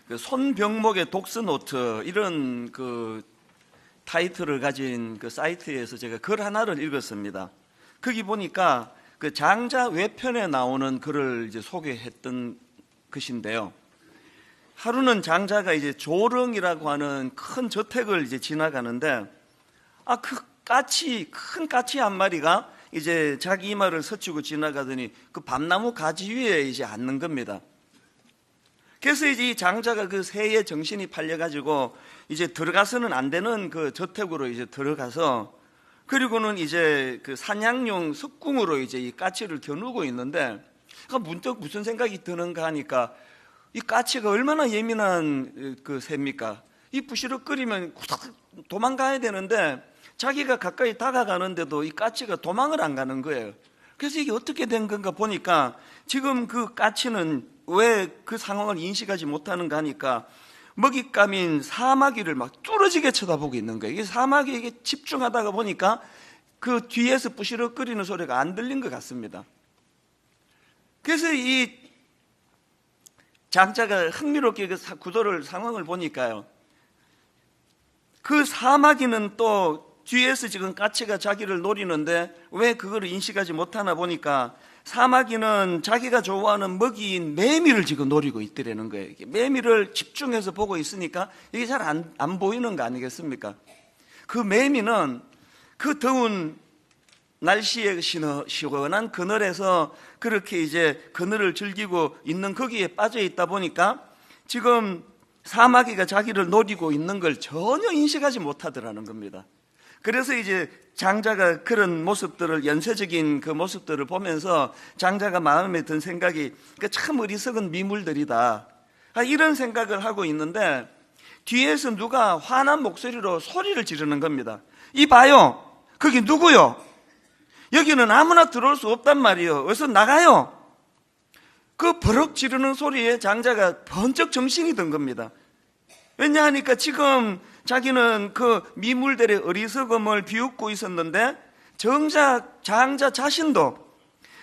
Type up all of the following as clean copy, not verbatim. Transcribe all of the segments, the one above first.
그 손병목의 독서노트 이런 그 타이틀을 가진 그 사이트에서 제가 글 하나를 읽었습니다. 거기 보니까 그 장자 외편에 나오는 글을 이제 소개했던 것인데요. 하루는 장자가 이제 조릉이라고 하는 큰 저택을 이제 지나가는데 그 큰 까치 한 마리가 이제 자기 이마를 스치고 지나가더니 그 밤나무 가지 위에 이제 앉는 겁니다. 그래서 이제 이 장자가 그 새에 정신이 팔려가지고 이제 들어가서는 안 되는 그 저택으로 이제 들어가서 그리고는 이제 그 사냥용 석궁으로 이제 이 까치를 겨누고 있는데 문득 무슨 생각이 드는가 하니까 이 까치가 얼마나 예민한 그 새입니까? 이 부시럭거리면 도망가야 되는데 자기가 가까이 다가가는데도 이 까치가 도망을 안 가는 거예요. 그래서 이게 어떻게 된 건가 보니까 지금 그 까치는 왜 그 상황을 인식하지 못하는가 하니까 먹잇감인 사마귀를 막 뚫어지게 쳐다보고 있는 거예요. 이게 사마귀에게 집중하다가 보니까 그 뒤에서 부시럭거리는 소리가 안 들린 것 같습니다. 그래서 이 장자가 흥미롭게 그 상황을 보니까요, 그 사마귀는 또 뒤에서 지금 까치가 자기를 노리는데 왜 그거를 인식하지 못하나 보니까 사마귀는 자기가 좋아하는 먹이인 매미를 지금 노리고 있더라는 거예요. 매미를 집중해서 보고 있으니까 이게 잘 안 보이는 거 아니겠습니까? 그 매미는 그 더운 날씨에 시원한 그늘에서 그렇게 이제 그늘을 즐기고 있는 거기에 빠져 있다 보니까 지금 사마귀가 자기를 노리고 있는 걸 전혀 인식하지 못하더라는 겁니다. 그래서 이제 장자가 그런 모습들을, 연쇄적인 그 모습들을 보면서 장자가 마음에 든 생각이 참 어리석은 미물들이다, 이런 생각을 하고 있는데 뒤에서 누가 화난 목소리로 소리를 지르는 겁니다. 이 봐요, 거기 누구요? 여기는 아무나 들어올 수 없단 말이에요. 어서 나가요. 그 버럭 지르는 소리에 장자가 번쩍 정신이 든 겁니다. 왜냐하니까 지금 자기는 그 미물들의 어리석음을 비웃고 있었는데 정작 장자 자신도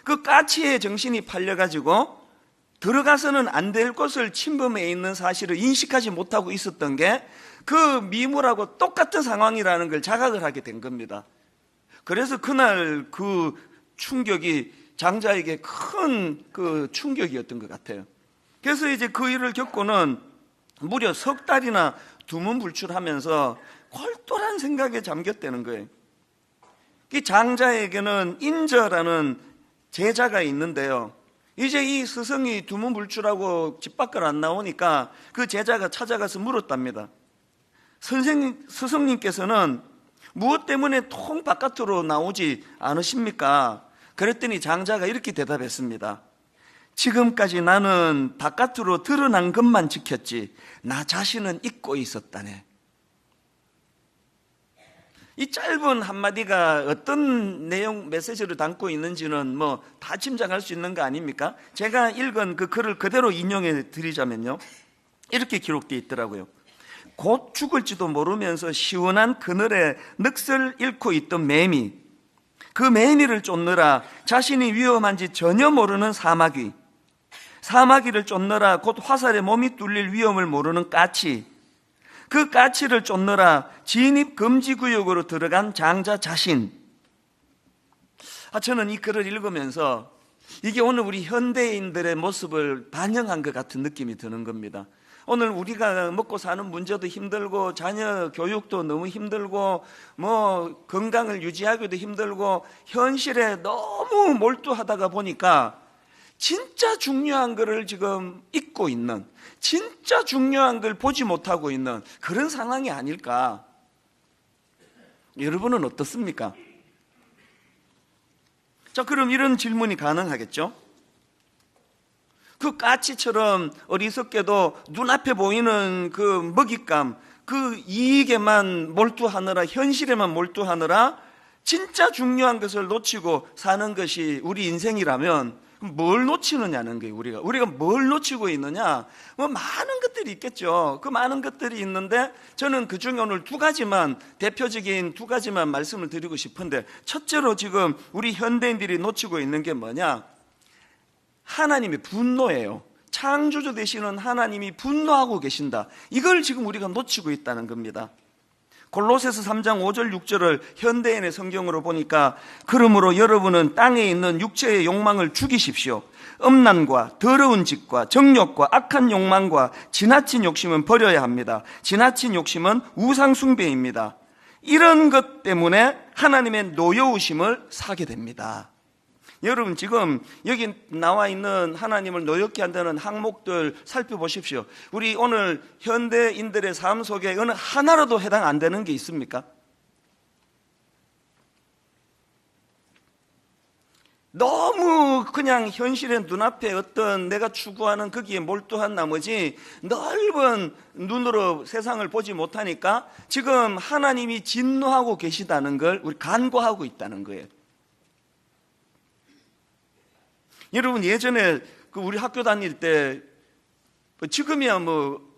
그 까치의 정신이 팔려가지고 들어가서는 안 될 곳을 침범해 있는 사실을 인식하지 못하고 있었던 게 그 미물하고 똑같은 상황이라는 걸 자각을 하게 된 겁니다. 그래서 그날 그 충격이 장자에게 큰 그 충격이었던 것 같아요. 그래서 이제 그 일을 겪고는 무려 석 달이나 두문불출하면서 골똘한 생각에 잠겼다는 거예요. 이 장자에게는 인저라는 제자가 있는데요, 이제 이 스승이 두문불출하고 집 밖을 안 나오니까 그 제자가 찾아가서 물었답니다. 스승님께서는 무엇 때문에 통 바깥으로 나오지 않으십니까? 그랬더니 장자가 이렇게 대답했습니다. 지금까지 나는 바깥으로 드러난 것만 지켰지 나 자신은 잊고 있었다네. 이 짧은 한마디가 어떤 내용 메시지를 담고 있는지는 뭐 다 짐작할 수 있는 거 아닙니까? 제가 읽은 그 글을 그대로 인용해 드리자면요, 이렇게 기록되어 있더라고요. 곧 죽을지도 모르면서 시원한 그늘에 넋을 잃고 있던 매미, 그 매미를 쫓느라 자신이 위험한지 전혀 모르는 사마귀, 사마귀를 쫓느라 곧 화살에 몸이 뚫릴 위험을 모르는 까치, 그 까치를 쫓느라 진입 금지 구역으로 들어간 장자 자신. 저는 이 글을 읽으면서 이게 오늘 우리 현대인들의 모습을 반영한 것 같은 느낌이 드는 겁니다. 오늘 우리가 먹고 사는 문제도 힘들고 자녀 교육도 너무 힘들고 뭐 건강을 유지하기도 힘들고 현실에 너무 몰두하다가 보니까 진짜 중요한 것을 지금 잊고 있는, 진짜 중요한 걸 보지 못하고 있는 그런 상황이 아닐까. 여러분은 어떻습니까? 자, 그럼 이런 질문이 가능하겠죠? 그 까치처럼 어리석게도 눈앞에 보이는 그 먹잇감, 그 이익에만 몰두하느라, 현실에만 몰두하느라 진짜 중요한 것을 놓치고 사는 것이 우리 인생이라면 뭘 놓치느냐는 거예요. 우리가 뭘 놓치고 있느냐? 뭐 많은 것들이 있겠죠. 그 많은 것들이 있는데 저는 그 중에 오늘 대표적인 두 가지만 말씀을 드리고 싶은데, 첫째로 지금 우리 현대인들이 놓치고 있는 게 뭐냐? 하나님의 분노예요. 창조주 되시는 하나님이 분노하고 계신다. 이걸 지금 우리가 놓치고 있다는 겁니다. 골로새서 3장 5절 6절을 현대인의 성경으로 보니까 그러므로 여러분은 땅에 있는 육체의 욕망을 죽이십시오. 음란과 더러운 짓과 정욕과 악한 욕망과 지나친 욕심은 버려야 합니다. 지나친 욕심은 우상 숭배입니다. 이런 것 때문에 하나님의 노여우심을 사게 됩니다. 여러분, 지금 여기 나와 있는 하나님을 노엽게 한다는 항목들 살펴보십시오. 우리 오늘 현대인들의 삶 속에 어느 하나라도 해당 안 되는 게 있습니까? 너무 그냥 현실의 눈앞에 어떤 내가 추구하는 거기에 몰두한 나머지 넓은 눈으로 세상을 보지 못하니까 지금 하나님이 진노하고 계시다는 걸 우리 간과하고 있다는 거예요. 여러분, 예전에 우리 학교 다닐 때, 지금이야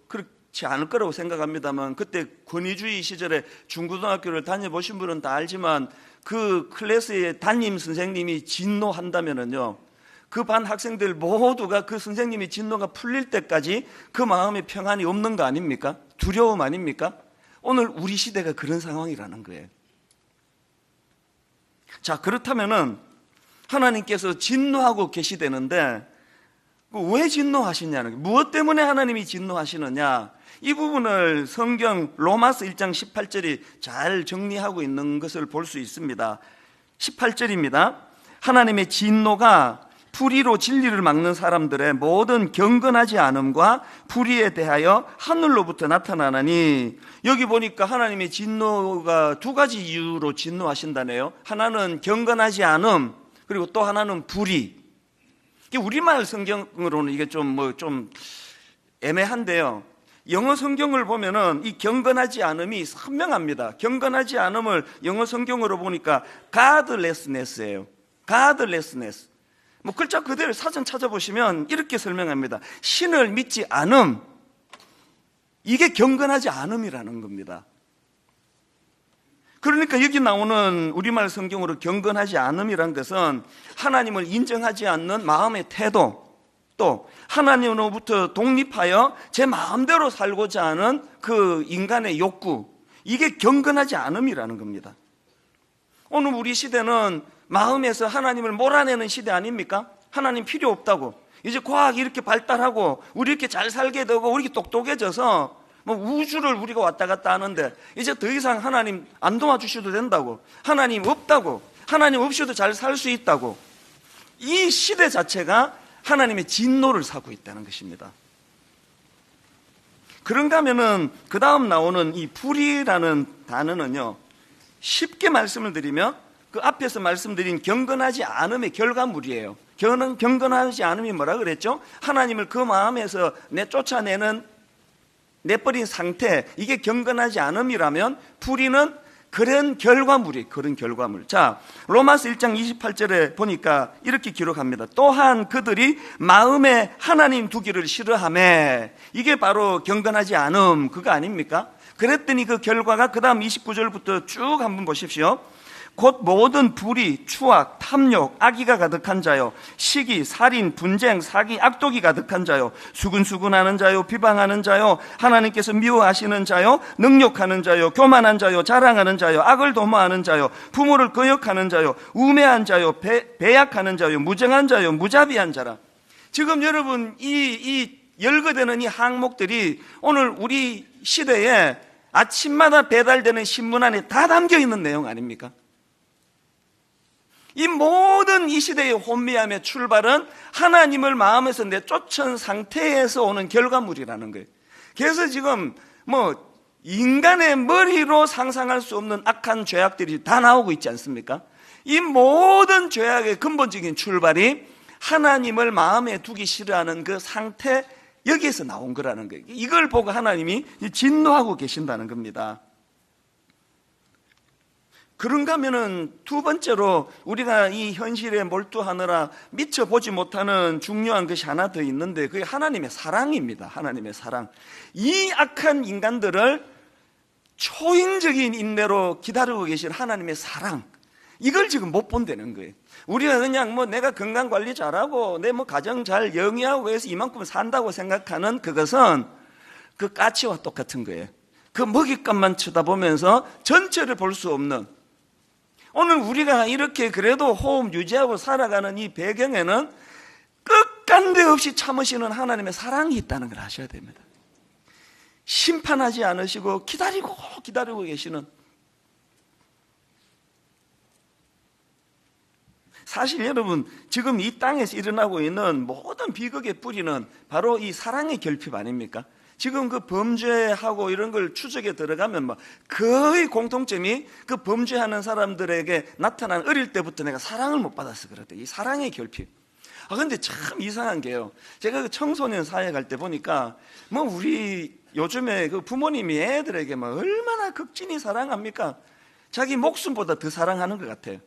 그렇지 않을 거라고 생각합니다만, 그때 권위주의 시절에 중고등학교를 다녀보신 분은 다 알지만, 그 클래스의 담임 선생님이 진노한다면은요, 그 반 학생들 모두가 그 선생님이 진노가 풀릴 때까지 그 마음에 평안이 없는 거 아닙니까? 두려움 아닙니까? 오늘 우리 시대가 그런 상황이라는 거예요. 자, 그렇다면은 하나님께서 진노하고 계시되는데 왜 진노하시냐는 거예요. 무엇 때문에 하나님이 진노하시느냐, 이 부분을 성경 로마서 1장 18절이 잘 정리하고 있는 것을 볼 수 있습니다. 18절입니다. 하나님의 진노가 불의로 진리를 막는 사람들의 모든 경건하지 않음과 불의에 대하여 하늘로부터 나타나나니, 여기 보니까 하나님의 진노가 두 가지 이유로 진노하신다네요. 하나는 경건하지 않음, 그리고 또 하나는 불의. 우리말 성경으로는 이게 좀 애매한데요. 영어 성경을 보면은 이 경건하지 않음이 선명합니다. 경건하지 않음을 영어 성경으로 보니까 godlessness예요. godlessness. 글자 그대로 사전 찾아보시면 이렇게 설명합니다. 신을 믿지 않음. 이게 경건하지 않음이라는 겁니다. 그러니까 여기 나오는 우리말 성경으로 경건하지 않음이란 것은 하나님을 인정하지 않는 마음의 태도, 또 하나님으로부터 독립하여 제 마음대로 살고자 하는 그 인간의 욕구, 이게 경건하지 않음이라는 겁니다. 오늘 우리 시대는 마음에서 하나님을 몰아내는 시대 아닙니까? 하나님 필요 없다고, 이제 과학이 이렇게 발달하고 우리 이렇게 잘 살게 되고 우리 이렇게 똑똑해져서 우주를 우리가 왔다 갔다 하는데 이제 더 이상 하나님 안 도와주셔도 된다고, 하나님 없다고, 하나님 없이도 잘 살 수 있다고, 이 시대 자체가 하나님의 진노를 사고 있다는 것입니다. 그런가 하면은 그 다음 나오는 이 불의라는 단어는요, 쉽게 말씀을 드리면 그 앞에서 말씀드린 경건하지 않음의 결과물이에요. 경건하지 않음이 뭐라 그랬죠? 하나님을 그 마음에서 내버린 상태, 이게 경건하지 않음이라면 불의는 그런 결과물이에요. 그런 결과물. 자, 로마서 1장 28절에 보니까 이렇게 기록합니다. 또한 그들이 마음에 하나님 두기를 싫어하며, 이게 바로 경건하지 않음, 그거 아닙니까? 그랬더니 그 결과가 그 다음 29절부터 쭉 한번 보십시오. 곧 모든 불의, 추악, 탐욕, 악의가 가득한 자요, 시기, 살인, 분쟁, 사기, 악독이 가득한 자요, 수근수근하는 자요, 비방하는 자요, 하나님께서 미워하시는 자요, 능욕하는 자요, 교만한 자요, 자랑하는 자요, 악을 도모하는 자요, 부모를 거역하는 자요, 우매한 자요, 배약하는 자요, 무정한 자요, 무자비한 자라. 지금 여러분 이 열거되는 이 항목들이 오늘 우리 시대에 아침마다 배달되는 신문 안에 다 담겨 있는 내용 아닙니까? 이 모든 이 시대의 혼미함의 출발은 하나님을 마음에서 내쫓은 상태에서 오는 결과물이라는 거예요. 그래서 지금 인간의 머리로 상상할 수 없는 악한 죄악들이 다 나오고 있지 않습니까? 이 모든 죄악의 근본적인 출발이 하나님을 마음에 두기 싫어하는 그 상태, 여기에서 나온 거라는 거예요. 이걸 보고 하나님이 진노하고 계신다는 겁니다. 그런가 하면은 두 번째로 우리가 이 현실에 몰두하느라 미처 보지 못하는 중요한 것이 하나 더 있는데, 그게 하나님의 사랑입니다. 하나님의 사랑. 이 악한 인간들을 초인적인 인내로 기다리고 계신 하나님의 사랑, 이걸 지금 못 본다는 거예요. 우리가 그냥 뭐 내가 건강 관리 잘하고 내 뭐 가정 잘 영위하고 해서 이만큼 산다고 생각하는 그것은 그 까치와 똑같은 거예요. 그 먹잇감만 쳐다보면서 전체를 볼 수 없는, 오늘 우리가 이렇게 그래도 호흡 유지하고 살아가는 이 배경에는 끝간데 없이 참으시는 하나님의 사랑이 있다는 걸 아셔야 됩니다. 심판하지 않으시고 기다리고 계시는, 사실 여러분 지금 이 땅에서 일어나고 있는 모든 비극의 뿌리는 바로 이 사랑의 결핍 아닙니까? 지금 그 범죄하고 이런 걸 추적에 들어가면 뭐 거의 공통점이 그 범죄하는 사람들에게 나타난, 어릴 때부터 내가 사랑을 못 받아서 그랬대. 이 사랑의 결핍. 근데 참 이상한 게요, 제가 그 청소년 사회 갈 때 보니까 뭐 우리 요즘에 그 부모님이 애들에게 뭐 얼마나 극진히 사랑합니까? 자기 목숨보다 더 사랑하는 것 같아요.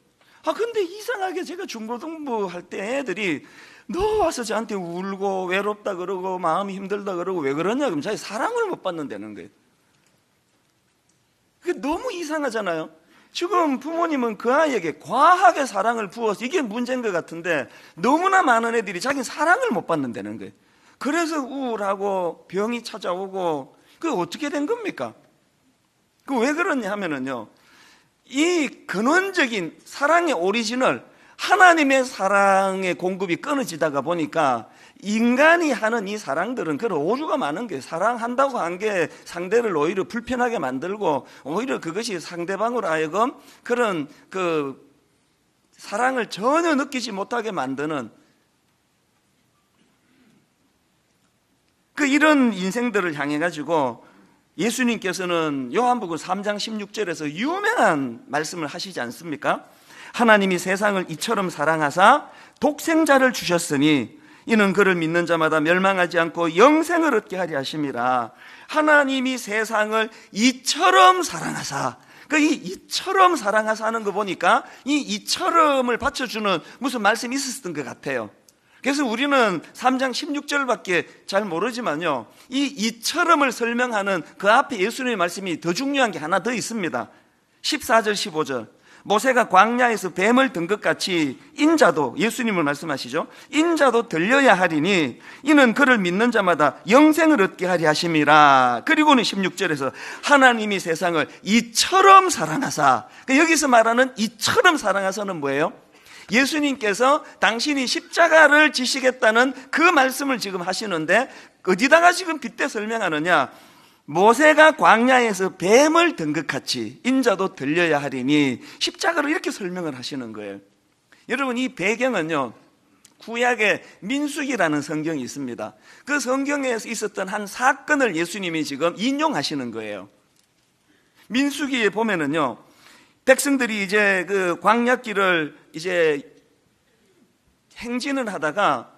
근데 이상하게 제가 중고등부 할 때 애들이 너 와서 저한테 울고 외롭다 그러고 마음이 힘들다 그러고 왜 그러냐 그러면 자기 사랑을 못 받는다는 거예요. 그게 너무 이상하잖아요. 지금 부모님은 그 아이에게 과하게 사랑을 부어서 이게 문제인 것 같은데 너무나 많은 애들이 자기는 사랑을 못 받는다는 거예요. 그래서 우울하고 병이 찾아오고, 그게 어떻게 된 겁니까? 그 왜 그러냐 하면은요, 이 근원적인 사랑의 오리지널, 하나님의 사랑의 공급이 끊어지다가 보니까 인간이 하는 이 사랑들은 그런 오류가 많은 거예요. 사랑한다고 한 게 상대를 오히려 불편하게 만들고, 오히려 그것이 상대방으로 하여금 그런 그 사랑을 전혀 느끼지 못하게 만드는 이런 인생들을 향해 가지고 예수님께서는 요한복음 3장 16절에서 유명한 말씀을 하시지 않습니까? 하나님이 세상을 이처럼 사랑하사 독생자를 주셨으니 이는 그를 믿는 자마다 멸망하지 않고 영생을 얻게 하려 하심이라. 하나님이 세상을 이처럼 사랑하사, 이처럼 사랑하사 하는 거 보니까 이 이처럼을 받쳐주는 무슨 말씀이 있었던 것 같아요. 그래서 우리는 3장 16절밖에 잘 모르지만요, 이처럼을 설명하는 그 앞에 예수님의 말씀이 더 중요한 게 하나 더 있습니다. 14절 15절 모세가 광야에서 뱀을 든 것 같이 인자도, 예수님을 말씀하시죠, 인자도 들려야 하리니 이는 그를 믿는 자마다 영생을 얻게 하리 하심이라. 그리고는 16절에서 하나님이 세상을 이처럼 사랑하사, 여기서 말하는 이처럼 사랑하사는 뭐예요? 예수님께서 당신이 십자가를 지시겠다는 그 말씀을 지금 하시는데 어디다가 지금 빗대 설명하느냐? 모세가 광야에서 뱀을 든 것 같이 인자도 들려야 하리니, 십자가로 이렇게 설명을 하시는 거예요. 여러분, 이 배경은요, 구약의 민수기라는 성경이 있습니다. 그 성경에서 있었던 한 사건을 예수님이 지금 인용하시는 거예요. 민수기에 보면은요, 백성들이 이제 그 광야길을 이제 행진을 하다가,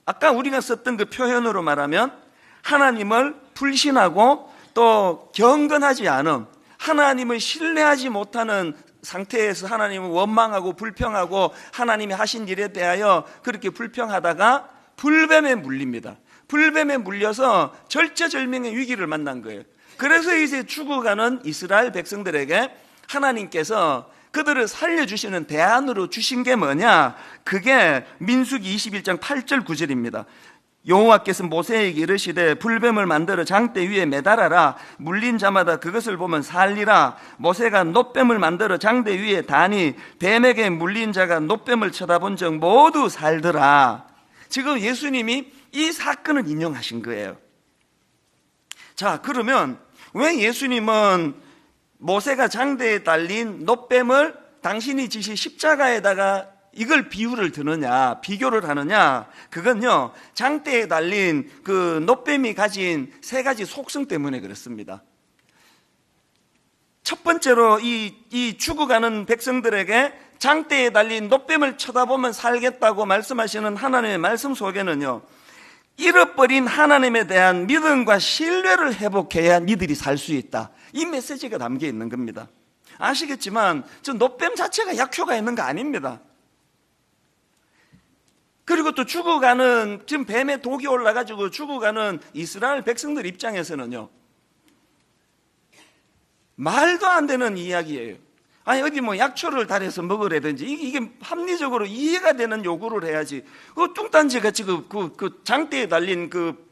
아까 우리가 썼던 그 표현으로 말하면 하나님을 불신하고 또 경건하지 않음, 하나님을 신뢰하지 못하는 상태에서 하나님을 원망하고 불평하고 하나님이 하신 일에 대하여 그렇게 불평하다가 불뱀에 물립니다. 불뱀에 물려서 절체절명의 위기를 만난 거예요. 그래서 이제 죽어가는 이스라엘 백성들에게 하나님께서 그들을 살려주시는 대안으로 주신 게 뭐냐? 그게 민수기 21장 8절 9절입니다. 여호와께서 모세에게 이르시되 불뱀을 만들어 장대 위에 매달아라. 물린 자마다 그것을 보면 살리라. 모세가 놋뱀을 만들어 장대 위에 다니 뱀에게 물린 자가 놋뱀을 쳐다본 적 모두 살더라. 지금 예수님이 이 사건을 인용하신 거예요. 자, 그러면 왜 예수님은 모세가 장대에 달린 놋뱀을 당신이 지신 십자가에다가 이걸 비유를 드느냐, 비교를 하느냐? 그건요, 장대에 달린 그 놋뱀이 가진 세 가지 속성 때문에 그렇습니다. 첫 번째로 이 죽어가는 백성들에게 장대에 달린 놋뱀을 쳐다보면 살겠다고 말씀하시는 하나님의 말씀 속에는요, 잃어버린 하나님에 대한 믿음과 신뢰를 회복해야 니들이 살 수 있다, 이 메시지가 담겨 있는 겁니다. 아시겠지만 저 놋뱀 자체가 약효가 있는 거 아닙니다. 그리고 또 죽어가는, 지금 뱀에 독이 올라가지고 죽어가는 이스라엘 백성들 입장에서는요, 말도 안 되는 이야기예요. 아니 어디 뭐 약초를 달여서 먹으라든지 이게 합리적으로 이해가 되는 요구를 해야지. 그 뚱딴지 같이 그 장대에 달린 그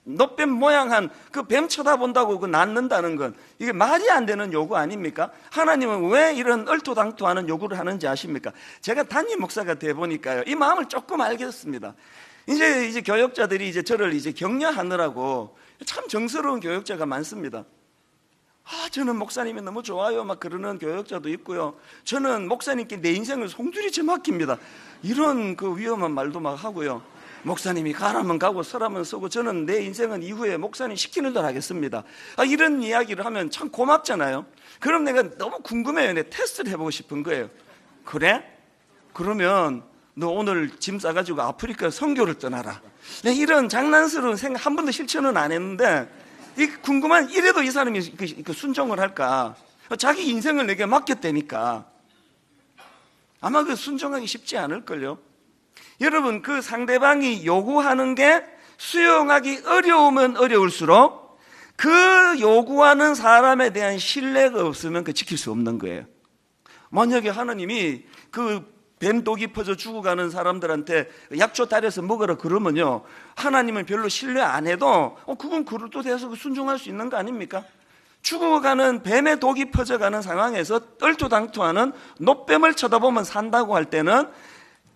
놋뱀 모양한 그 뱀 쳐다본다고 그 낫는다는 건 이게 말이 안 되는 요구 아닙니까? 하나님은 왜 이런 얼토당토하는 요구를 하는지 아십니까? 제가 담임 목사가 돼 보니까요, 이 마음을 조금 알겠습니다. 이제 교역자들이 이제 저를 이제 격려하느라고 참 정스러운 교역자가 많습니다. 저는 목사님이 너무 좋아요 막 그러는 교역자도 있고요. 저는 목사님께 내 인생을 송두리째 맡깁니다, 이런 그 위험한 말도 막 하고요. 목사님이 가라면 가고 서라면 서고 저는 내 인생은 이후에 목사님 시키는 대로 하겠습니다. 이런 이야기를 하면 참 고맙잖아요. 그럼 내가 너무 궁금해요. 내가 테스트를 해보고 싶은 거예요. 그래? 그러면 너 오늘 짐 싸가지고 아프리카 선교를 떠나라. 내가 이런 장난스러운 생각 한 번도 실천은 안 했는데 궁금한, 이래도 이 사람이 순종을 할까? 자기 인생을 내게 맡겼다니까 아마 그 순종하기 쉽지 않을걸요. 여러분, 그 상대방이 요구하는 게 수용하기 어려우면 어려울수록 그 요구하는 사람에 대한 신뢰가 없으면 그 지킬 수 없는 거예요. 만약에 하나님이 그 뱀독이 퍼져 죽어가는 사람들한테 약초 달여서 먹으라 그러면요, 하나님은 별로 신뢰 안 해도 그건 그릇도 돼서 순종할 수 있는 거 아닙니까? 죽어가는 뱀의 독이 퍼져가는 상황에서 얼토당토하는 놋뱀을 쳐다보면 산다고 할 때는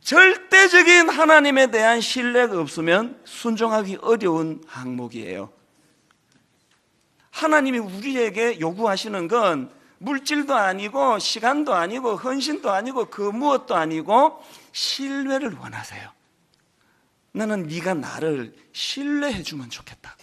절대적인 하나님에 대한 신뢰가 없으면 순종하기 어려운 항목이에요. 하나님이 우리에게 요구하시는 건 물질도 아니고 시간도 아니고 헌신도 아니고 그 무엇도 아니고 신뢰를 원하세요. 나는 네가 나를 신뢰해 주면 좋겠다.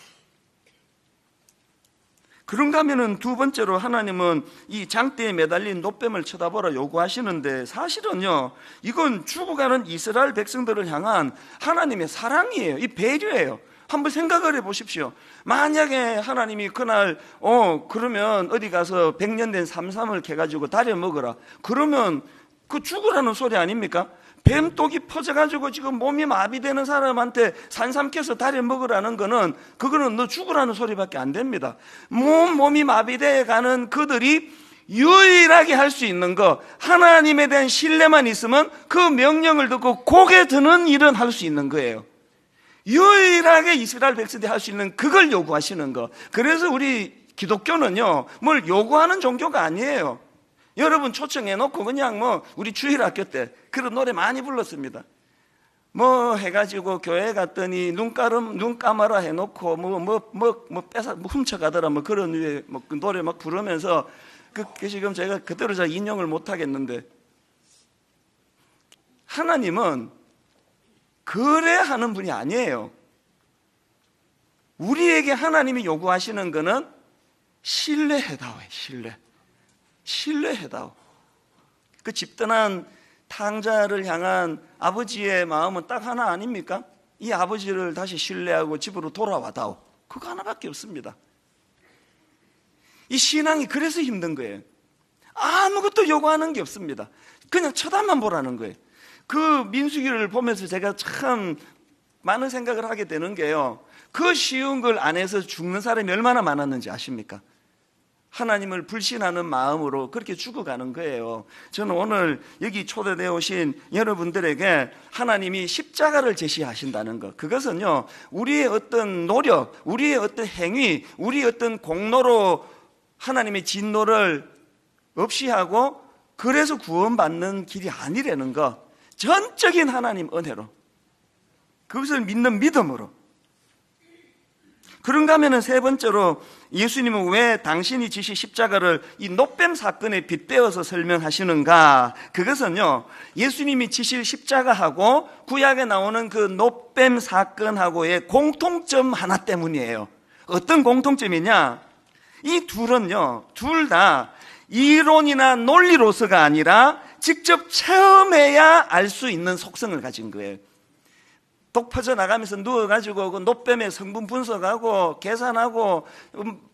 그런가 하면은 두 번째로 하나님은 이 장대에 매달린 놋뱀을 쳐다보라 요구하시는데, 사실은요 이건 죽어가는 이스라엘 백성들을 향한 하나님의 사랑이에요. 이 배려예요. 한번 생각을 해보십시오. 만약에 하나님이 그날 그러면 어디 가서 100년 된 삼삼을 캐가지고 달여 먹어라, 그러면 그 죽으라는 소리 아닙니까? 뱀독이 퍼져가지고 지금 몸이 마비되는 사람한테 산삼 캐서 달여 먹으라는 거는 그거는 너 죽으라는 소리밖에 안 됩니다. 몸이 마비되어 가는 그들이 유일하게 할 수 있는 거, 하나님에 대한 신뢰만 있으면 그 명령을 듣고 고개 드는 일은 할 수 있는 거예요. 유일하게 이스라엘 백성들이 할 수 있는 그걸 요구하시는 거. 그래서 우리 기독교는요 뭘 요구하는 종교가 아니에요. 여러분 초청해놓고 그냥 우리 주일학교 때 그런 노래 많이 불렀습니다. 해가지고 교회 갔더니 눈 감아라 해놓고 훔쳐가더라 그런 류의 그 노래 막 부르면서 그 지금 제가 그대로 잘 인용을 못 하겠는데, 하나님은 그래 하는 분이 아니에요. 우리에게 하나님이 요구하시는 거는 신뢰해다오예요. 신뢰해다오. 그 집단한 탕자를 향한 아버지의 마음은 딱 하나 아닙니까? 이 아버지를 다시 신뢰하고 집으로 돌아와다오. 그거 하나밖에 없습니다. 이 신앙이 그래서 힘든 거예요. 아무것도 요구하는 게 없습니다. 그냥 쳐다만 보라는 거예요. 그 민수기를 보면서 제가 참 많은 생각을 하게 되는 게요, 그 쉬운 걸 안 해서 죽는 사람이 얼마나 많았는지 아십니까? 하나님을 불신하는 마음으로 그렇게 죽어가는 거예요. 저는 오늘 여기 초대되어 오신 여러분들에게 하나님이 십자가를 제시하신다는 것, 그것은요 우리의 어떤 노력, 우리의 어떤 행위, 우리의 어떤 공로로 하나님의 진노를 없이 하고 그래서 구원받는 길이 아니라는 것, 전적인 하나님 은혜로, 그것을 믿는 믿음으로. 그런가 하면 세 번째로 예수님은 왜 당신이 지신 십자가를 이 놋뱀 사건에 빗대어서 설명하시는가? 그것은요 예수님이 지실 십자가하고 구약에 나오는 그 놋뱀 사건하고의 공통점 하나 때문이에요. 어떤 공통점이냐? 이 둘은요 둘 다 이론이나 논리로서가 아니라 직접 체험해야 알 수 있는 속성을 가진 거예요. 독 퍼져 나가면서 누워가지고 그 놋뱀의 성분 분석하고 계산하고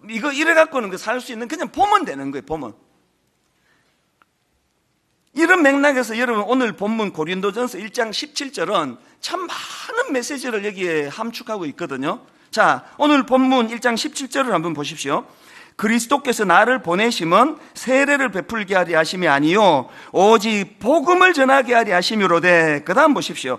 이거 이래갖고는 살 수 있는, 그냥 보면 되는 거예요. 보면. 이런 맥락에서 여러분 오늘 본문 고린도전서 1장 17절은 참 많은 메시지를 여기에 함축하고 있거든요. 자, 오늘 본문 1장 17절을 한번 보십시오. 그리스도께서 나를 보내심은 세례를 베풀게 하리 하심이 아니요 오직 복음을 전하게 하리 하심이로되. 그 다음 보십시오.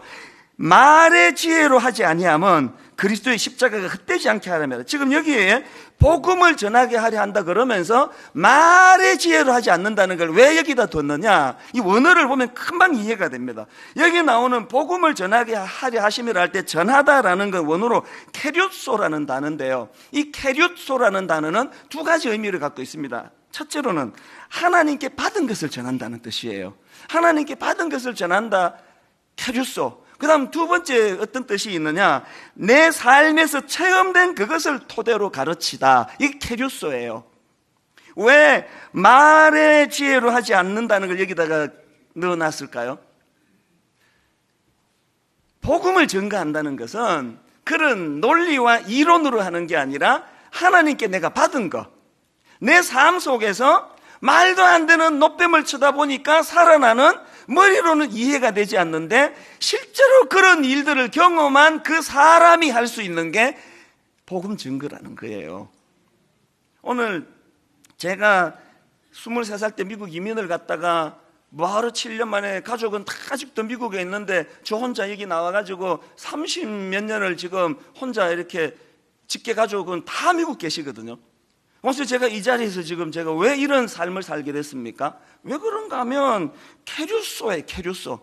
말의 지혜로 하지 아니함은 그리스도의 십자가가 헛되지 않게 하려면, 지금 여기에 복음을 전하게 하려 한다 그러면서 말의 지혜로 하지 않는다는 걸 왜 여기다 뒀느냐, 이 원어를 보면 금방 이해가 됩니다. 여기 나오는 복음을 전하게 하려 하심이라 할 때 전하다라는 건 원어로 케류소라는 단어인데요, 이 케류소라는 단어는 두 가지 의미를 갖고 있습니다. 첫째로는 하나님께 받은 것을 전한다는 뜻이에요. 하나님께 받은 것을 전한다, 케류소. 그 다음 두 번째 어떤 뜻이 있느냐, 내 삶에서 체험된 그것을 토대로 가르치다. 이게 케류소예요. 왜 말의 지혜로 하지 않는다는 걸 여기다가 넣어놨을까요? 복음을 전가한다는 것은 그런 논리와 이론으로 하는 게 아니라 하나님께 내가 받은 것, 내 삶 속에서 말도 안 되는 노뱀을 쳐다보니까 살아나는, 머리로는 이해가 되지 않는데 실제로 그런 일들을 경험한 그 사람이 할 수 있는 게 복음 증거라는 거예요. 오늘 제가 23살 때 미국 이민을 갔다가 바로 7년 만에 가족은 다 아직도 미국에 있는데 저 혼자 여기 나와가지고 30몇 년을 지금 혼자 이렇게 직계 가족은 다 미국 계시거든요. 그래서 제가 이 자리에서 지금 제가 왜 이런 삶을 살게 됐습니까? 왜 그런가 하면 케류소예요, 케류소.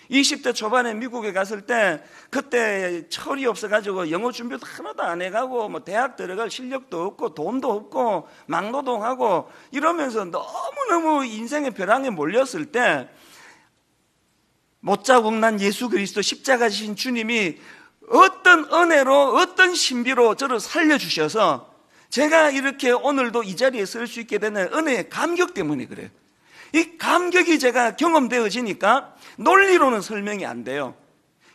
20대 초반에 미국에 갔을 때 그때 철이 없어가지고 영어 준비도 하나도 안 해가고 뭐 대학 들어갈 실력도 없고 돈도 없고 막노동하고 이러면서 너무너무 인생의 벼랑에 몰렸을 때 못자국 난 예수 그리스도 십자가 지신 주님이 어떤 은혜로 어떤 신비로 저를 살려주셔서 제가 이렇게 오늘도 이 자리에 설 수 있게 되는 은혜의 감격 때문에 그래요. 이 감격이 제가 경험되어지니까 논리로는 설명이 안 돼요.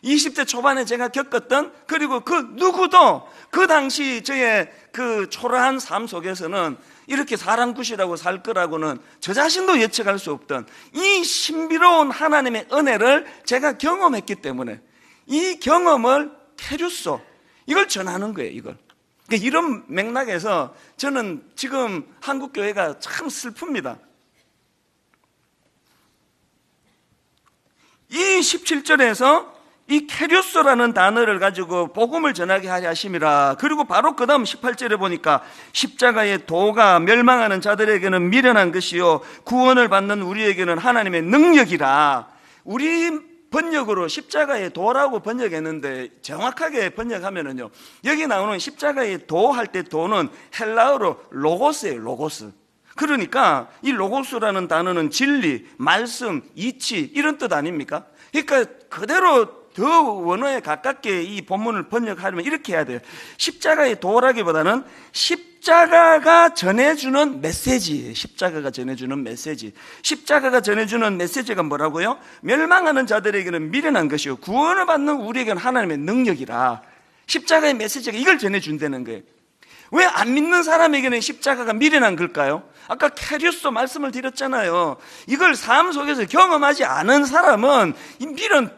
20대 초반에 제가 겪었던, 그리고 그 누구도 그 당시 저의 그 초라한 삶 속에서는 이렇게 사람 굿이라고 살 거라고는 저 자신도 예측할 수 없던 이 신비로운 하나님의 은혜를 제가 경험했기 때문에 이 경험을 케류소, 이걸 전하는 거예요, 이걸. 이런 맥락에서 저는 지금 한국교회가 참 슬픕니다. 이 17절에서 이 케류소라는 단어를 가지고 복음을 전하게 하려 하심이라. 그리고 바로 그 다음 18절에 보니까 십자가의 도가 멸망하는 자들에게는 미련한 것이요 구원을 받는 우리에게는 하나님의 능력이라. 우리 번역으로 십자가의 도라고 번역했는데 정확하게 번역하면은요, 여기 나오는 십자가의 도 할 때 도는 헬라어로 로고스예요, 로고스. 그러니까 이 로고스라는 단어는 진리, 말씀, 이치, 이런 뜻 아닙니까? 그러니까 그대로 더 원어에 가깝게 이 본문을 번역하려면 이렇게 해야 돼요. 십자가의 도라기보다는 십자가가 전해주는 메시지예요. 십자가가 전해주는 메시지. 십자가가 전해주는 메시지가 뭐라고요? 멸망하는 자들에게는 미련한 것이요 구원을 받는 우리에게는 하나님의 능력이라. 십자가의 메시지가 이걸 전해준다는 거예요. 왜 안 믿는 사람에게는 십자가가 미련한 걸까요? 아까 케류소 말씀을 드렸잖아요. 이걸 삶 속에서 경험하지 않은 사람은 이 미련,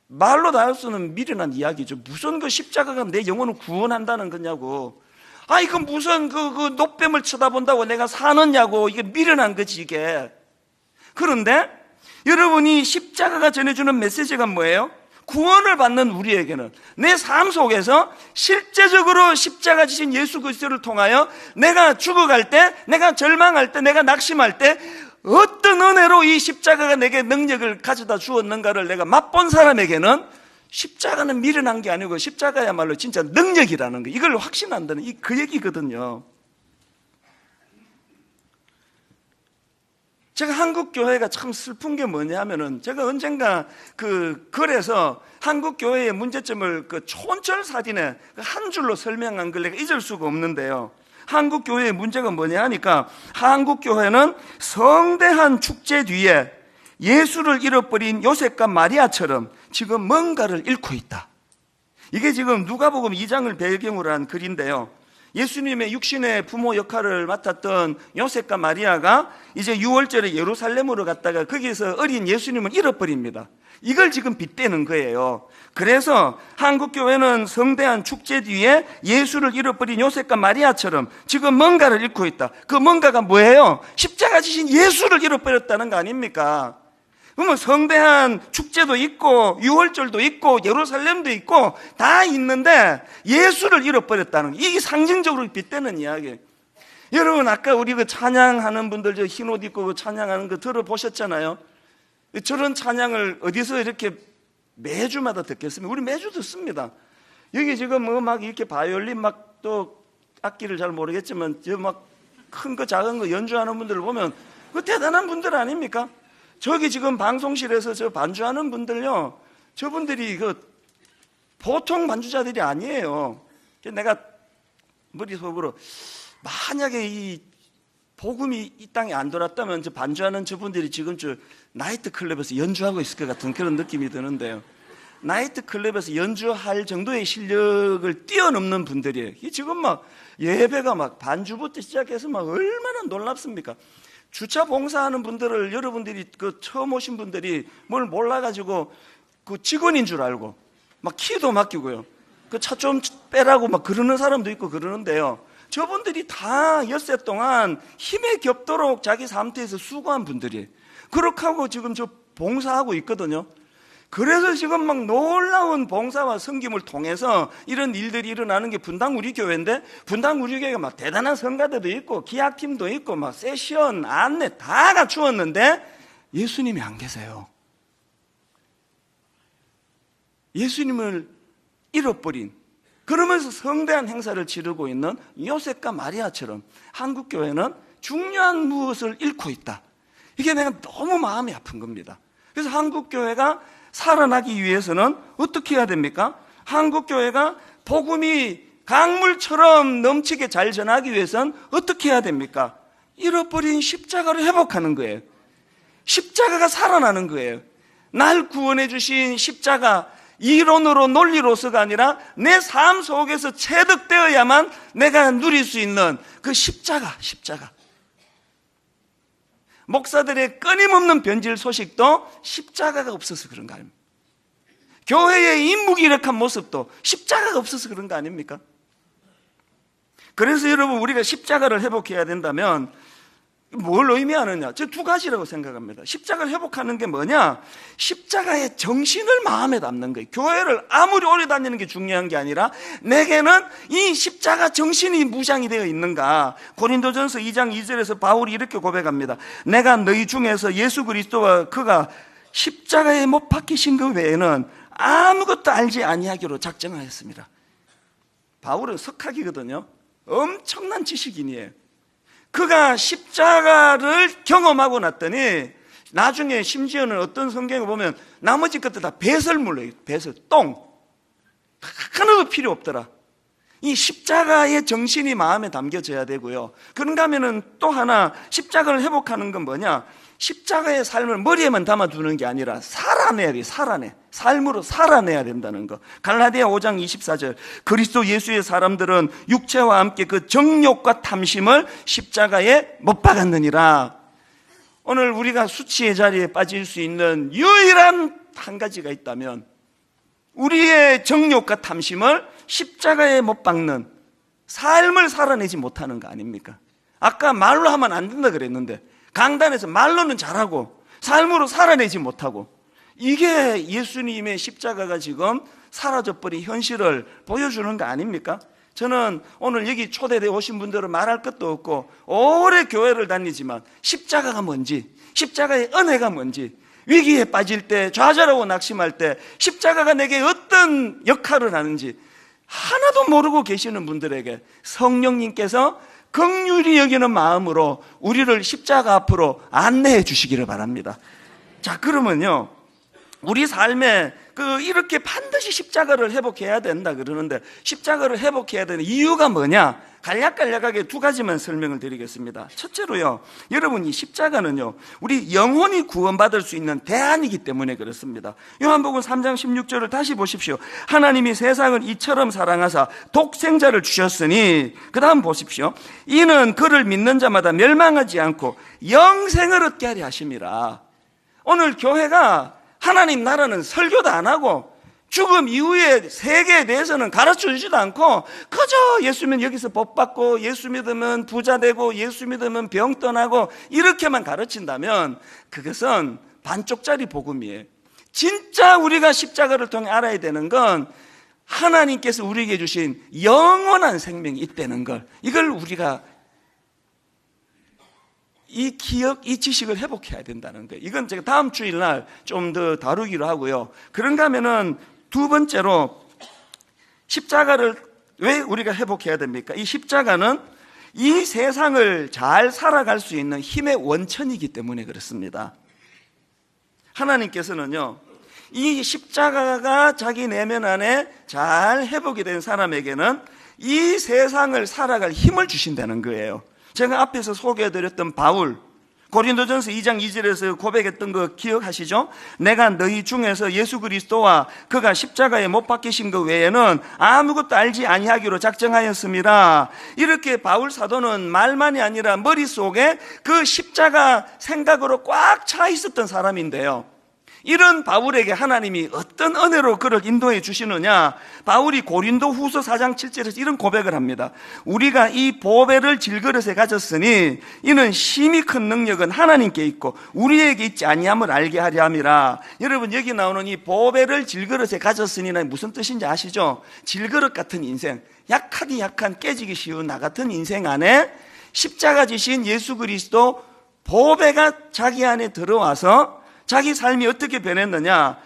말로 다 할 수는 미련한 이야기죠. 무슨 그 십자가가 내 영혼을 구원한다는 거냐고. 아, 이거 무슨 그 노뱀을 쳐다본다고 내가 사느냐고. 이게 미련한 거지, 이게. 그런데 여러분이 십자가가 전해주는 메시지가 뭐예요? 구원을 받는 우리에게는 내 삶 속에서 실제적으로 십자가 지신 예수 그리스도를 통하여 내가 죽어갈 때, 내가 절망할 때, 내가 낙심할 때 어떤 은혜로 이 십자가가 내게 능력을 가져다 주었는가를 내가 맛본 사람에게는 십자가는 미련한 게 아니고 십자가야말로 진짜 능력이라는 거, 이걸 확신한다는 그 얘기거든요. 제가 한국교회가 참 슬픈 게 뭐냐면은, 제가 언젠가 글에서 한국교회의 문제점을 촌철살인에 한 줄로 설명한 걸 내가 잊을 수가 없는데요. 한국교회의 문제가 뭐냐 하니까, 한국교회는 성대한 축제 뒤에 예수를 잃어버린 요셉과 마리아처럼 지금 뭔가를 잃고 있다. 이게 지금 누가복음 2장을 배경으로 한 글인데요. 예수님의 육신의 부모 역할을 맡았던 요셉과 마리아가 이제 6월절에 예루살렘으로 갔다가 거기서 어린 예수님을 잃어버립니다. 이걸 지금 빗대는 거예요. 그래서 한국교회는 성대한 축제 뒤에 예수를 잃어버린 요셉과 마리아처럼 지금 뭔가를 잃고 있다. 그 뭔가가 뭐예요? 십자가 지신 예수를 잃어버렸다는 거 아닙니까? 그러면 성대한 축제도 있고 유월절도 있고 예루살렘도 있고 다 있는데 예수를 잃어버렸다는 거. 이게 상징적으로 빗대는 이야기예요. 여러분 아까 우리 그 찬양하는 분들 저 흰 옷 입고 그 찬양하는 거 들어보셨잖아요. 저런 찬양을 어디서 이렇게 매주마다 듣겠습니다. 우리 매주 듣습니다. 여기 지금 뭐 막 이렇게 바이올린 막 또 악기를 잘 모르겠지만 저 막 큰 거 작은 거 연주하는 분들을 보면 그 대단한 분들 아닙니까? 저기 지금 방송실에서 저 반주하는 분들요, 저분들이 그 보통 반주자들이 아니에요. 내가 머릿속으로 만약에 이 복음이 이 땅에 안 돌았다면 저 반주하는 저분들이 지금 저 나이트 클럽에서 연주하고 있을 것 같은 그런 느낌이 드는데요. 나이트 클럽에서 연주할 정도의 실력을 뛰어넘는 분들이에요. 지금 막 예배가 막 반주부터 시작해서 막 얼마나 놀랍습니까? 주차 봉사하는 분들을 여러분들이 그 처음 오신 분들이 뭘 몰라가지고 그 직원인 줄 알고 막 키도 맡기고요. 그 차 좀 빼라고 막 그러는 사람도 있고 그러는데요. 저분들이 다 엿새 동안 힘에 겹도록 자기 삶터에서 수고한 분들이에요. 그렇게 하고 지금 저 봉사하고 있거든요. 그래서 지금 막 놀라운 봉사와 섬김을 통해서 이런 일들이 일어나는 게 분당 우리 교회인데, 분당 우리 교회가 막 대단한 성가대도 있고 기악팀도 있고 막 세션, 안내 다 갖추었는데 예수님이 안 계세요. 예수님을 잃어버린, 그러면서 성대한 행사를 치르고 있는 요셉과 마리아처럼 한국교회는 중요한 무엇을 잃고 있다. 이게 내가 너무 마음이 아픈 겁니다. 그래서 한국교회가 살아나기 위해서는 어떻게 해야 됩니까? 한국교회가 복음이 강물처럼 넘치게 잘 전하기 위해서는 어떻게 해야 됩니까? 잃어버린 십자가를 회복하는 거예요. 십자가가 살아나는 거예요. 날 구원해 주신 십자가, 이론으로 논리로서가 아니라 내 삶 속에서 체득되어야만 내가 누릴 수 있는 그 십자가. 목사들의 끊임없는 변질 소식도 십자가가 없어서 그런 거 아닙니까? 교회의 인무기력한 모습도 십자가가 없어서 그런 거 아닙니까? 그래서 여러분, 우리가 십자가를 회복해야 된다면 뭘 의미하느냐? 저 두 가지라고 생각합니다. 십자가를 회복하는 게 뭐냐? 십자가의 정신을 마음에 담는 거예요. 교회를 아무리 오래 다니는 게 중요한 게 아니라 내게는 이 십자가 정신이 무장이 되어 있는가? 고린도전서 2장 2절에서 바울이 이렇게 고백합니다. 내가 너희 중에서 예수 그리스도와 그가 십자가에 못 박히신 그 외에는 아무것도 알지 아니하기로 작정하였습니다. 바울은 석학이거든요. 엄청난 지식인이에요. 그가 십자가를 경험하고 났더니 나중에 심지어는 어떤 성경에 보면 나머지 것들 다 배설물로, 배설, 똥 하나도 필요 없더라. 이 십자가의 정신이 마음에 담겨져야 되고요. 그런가 하면은 또 하나 십자가를 회복하는 건 뭐냐? 십자가의 삶을 머리에만 담아두는 게 아니라 살아내야 돼. 삶으로 살아내야 된다는 거. 갈라디아 5장 24절, 그리스도 예수의 사람들은 육체와 함께 그 정욕과 탐심을 십자가에 못 박았느니라. 오늘 우리가 수치의 자리에 빠질 수 있는 유일한 한 가지가 있다면 우리의 정욕과 탐심을 십자가에 못 박는 삶을 살아내지 못하는 거 아닙니까? 아까 말로 하면 안 된다 그랬는데 강단에서 말로는 잘하고 삶으로 살아내지 못하고, 이게 예수님의 십자가가 지금 사라져버린 현실을 보여주는 거 아닙니까? 저는 오늘 여기 초대되어 오신 분들은 말할 것도 없고 오래 교회를 다니지만 십자가가 뭔지, 십자가의 은혜가 뭔지, 위기에 빠질 때, 좌절하고 낙심할 때 십자가가 내게 어떤 역할을 하는지 하나도 모르고 계시는 분들에게 성령님께서 긍휼히 여기는 마음으로 우리를 십자가 앞으로 안내해 주시기를 바랍니다. 자, 그러면요, 우리 삶에 이렇게 반드시 십자가를 회복해야 된다 그러는데 십자가를 회복해야 되는 이유가 뭐냐? 간략간략하게 두 가지만 설명을 드리겠습니다. 첫째로요, 여러분, 이 십자가는요, 우리 영혼이 구원받을 수 있는 대안이기 때문에 그렇습니다. 요한복음 3장 16절을 다시 보십시오. 하나님이 세상을 이처럼 사랑하사 독생자를 주셨으니, 그 다음 보십시오. 이는 그를 믿는 자마다 멸망하지 않고 영생을 얻게 하려 하심이라. 오늘 교회가 하나님 나라는 설교도 안 하고 죽음 이후에 세계에 대해서는 가르쳐 주지도 않고 그저 예수 믿으면 여기서 복 받고 예수 믿으면 부자 되고 예수 믿으면 병 떠나고 이렇게만 가르친다면 그것은 반쪽짜리 복음이에요. 진짜 우리가 십자가를 통해 알아야 되는 건 하나님께서 우리에게 주신 영원한 생명이 있다는 걸, 이걸 우리가 이 기억, 이 지식을 회복해야 된다는 거예요. 이건 제가 다음 주일날 좀 더 다루기로 하고요. 그런가 하면은 두 번째로 십자가를 왜 우리가 회복해야 됩니까? 이 십자가는 이 세상을 잘 살아갈 수 있는 힘의 원천이기 때문에 그렇습니다. 하나님께서는요, 이 십자가가 자기 내면 안에 잘 회복이 된 사람에게는 이 세상을 살아갈 힘을 주신다는 거예요. 제가 앞에서 소개해드렸던 바울, 고린도전서 2장 2절에서 고백했던 거 기억하시죠? 내가 너희 중에서 예수 그리스도와 그가 십자가에 못 박히신 것 외에는 아무것도 알지 아니하기로 작정하였습니다. 이렇게 바울 사도는 말만이 아니라 머릿속에 그 십자가 생각으로 꽉 차 있었던 사람인데요, 이런 바울에게 하나님이 어떤 은혜로 그를 인도해 주시느냐? 바울이 고린도 후서 4장 7절에서 이런 고백을 합니다. 우리가 이 보배를 질그릇에 가졌으니 이는 심히 큰 능력은 하나님께 있고 우리에게 있지 아니함을 알게 하려 함이라. 여러분, 여기 나오는 이 보배를 질그릇에 가졌으니는 무슨 뜻인지 아시죠? 질그릇 같은 인생, 약하디 약한 깨지기 쉬운 나 같은 인생 안에 십자가 지신 예수 그리스도 보배가 자기 안에 들어와서 자기 삶이 어떻게 변했느냐?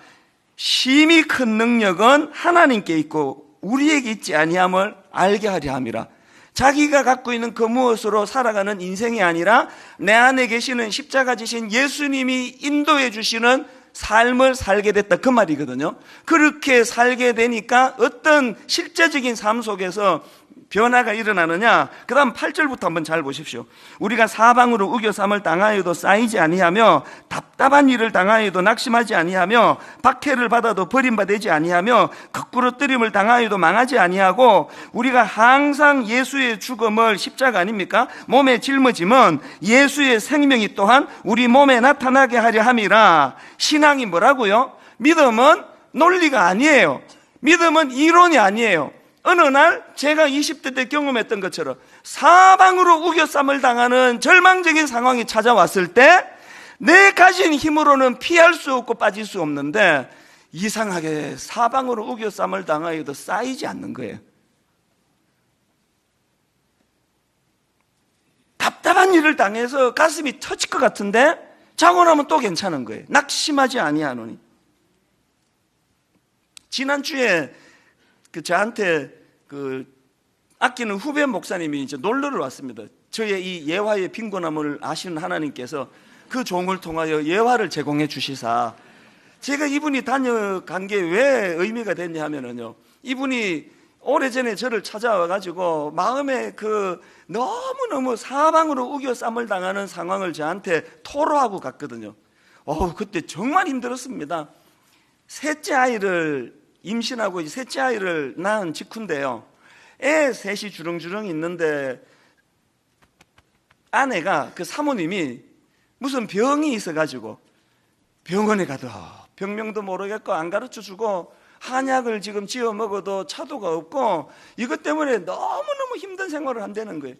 심히 큰 능력은 하나님께 있고 우리에게 있지 아니함을 알게 하려 함이라. 자기가 갖고 있는 그 무엇으로 살아가는 인생이 아니라 내 안에 계시는 십자가 지신 예수님이 인도해 주시는 삶을 살게 됐다, 그 말이거든요. 그렇게 살게 되니까 어떤 실제적인 삶 속에서 변화가 일어나느냐? 그 다음 8절부터 한번 잘 보십시오. 우리가 사방으로 우겨쌈을 당하여도 쌓이지 아니하며 답답한 일을 당하여도 낙심하지 아니하며 박해를 받아도 버림받지 아니하며 거꾸로 뜨림을 당하여도 망하지 아니하고 우리가 항상 예수의 죽음을, 십자가 아닙니까? 몸에 짊어지면 예수의 생명이 또한 우리 몸에 나타나게 하려 함이라. 신앙이 뭐라고요? 믿음은 논리가 아니에요. 믿음은 이론이 아니에요. 어느 날 제가 20대 때 경험했던 것처럼 사방으로 우겨쌈을 당하는 절망적인 상황이 찾아왔을 때 내 가진 힘으로는 피할 수 없고 빠질 수 없는데 이상하게 사방으로 우겨쌈을 당하여도 쌓이지 않는 거예요. 답답한 일을 당해서 가슴이 터질 것 같은데 자고 나면 또 괜찮은 거예요. 낙심하지 아니하노니. 지난주에 저한테 아끼는 후배 목사님이 이제 놀러를 왔습니다. 저의 이 예화의 빈곤함을 아시는 하나님께서 그 종을 통하여 예화를 제공해 주시사, 제가 이분이 다녀간 게 왜 의미가 됐냐 하면은요, 이분이 오래전에 저를 찾아와가지고 마음에 너무너무 사방으로 우겨쌈을 당하는 상황을 저한테 토로하고 갔거든요. 그때 정말 힘들었습니다. 셋째 아이를 임신하고 셋째 아이를 낳은 직후인데요, 애 셋이 주렁주렁 있는데 아내가, 그 사모님이 무슨 병이 있어가지고 병원에 가도 병명도 모르겠고 안 가르쳐주고 한약을 지금 지어 먹어도 차도가 없고 이것 때문에 너무너무 힘든 생활을 한다는 거예요.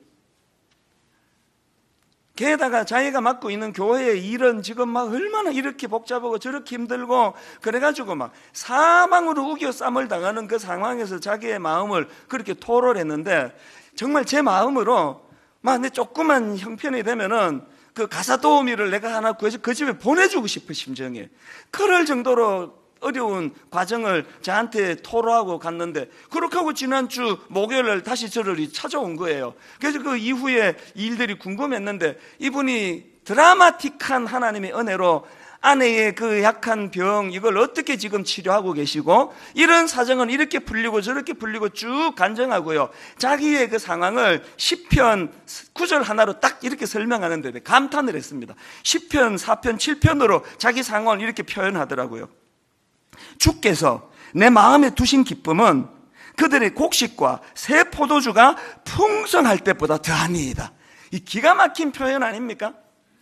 게다가 자기가 맡고 있는 교회의 일은 지금 막 얼마나 이렇게 복잡하고 저렇게 힘들고 그래가지고 막 사방으로 우겨쌈을 당하는 그 상황에서 자기의 마음을 그렇게 토로를 했는데, 정말 제 마음으로 막 내 조그만 형편이 되면은 그 가사 도우미를 내가 하나 구해서 그 집에 보내주고 싶은 심정이에요. 그럴 정도로 어려운 과정을 저한테 토로하고 갔는데, 그렇게 하고 지난주 목요일날 다시 저를 찾아온 거예요. 그래서 그 이후에 일들이 궁금했는데 이분이 드라마틱한 하나님의 은혜로 아내의 그 약한 병, 이걸 어떻게 지금 치료하고 계시고 이런 사정은 이렇게 풀리고 저렇게 풀리고 쭉 간증하고요, 자기의 그 상황을 시편 9절 하나로 딱 이렇게 설명하는데 감탄을 했습니다. 시편 4편 7편으로 자기 상황을 이렇게 표현하더라고요. 주께서 내 마음에 두신 기쁨은 그들의 곡식과 새 포도주가 풍성할 때보다 더하니이다. 이 기가 막힌 표현 아닙니까?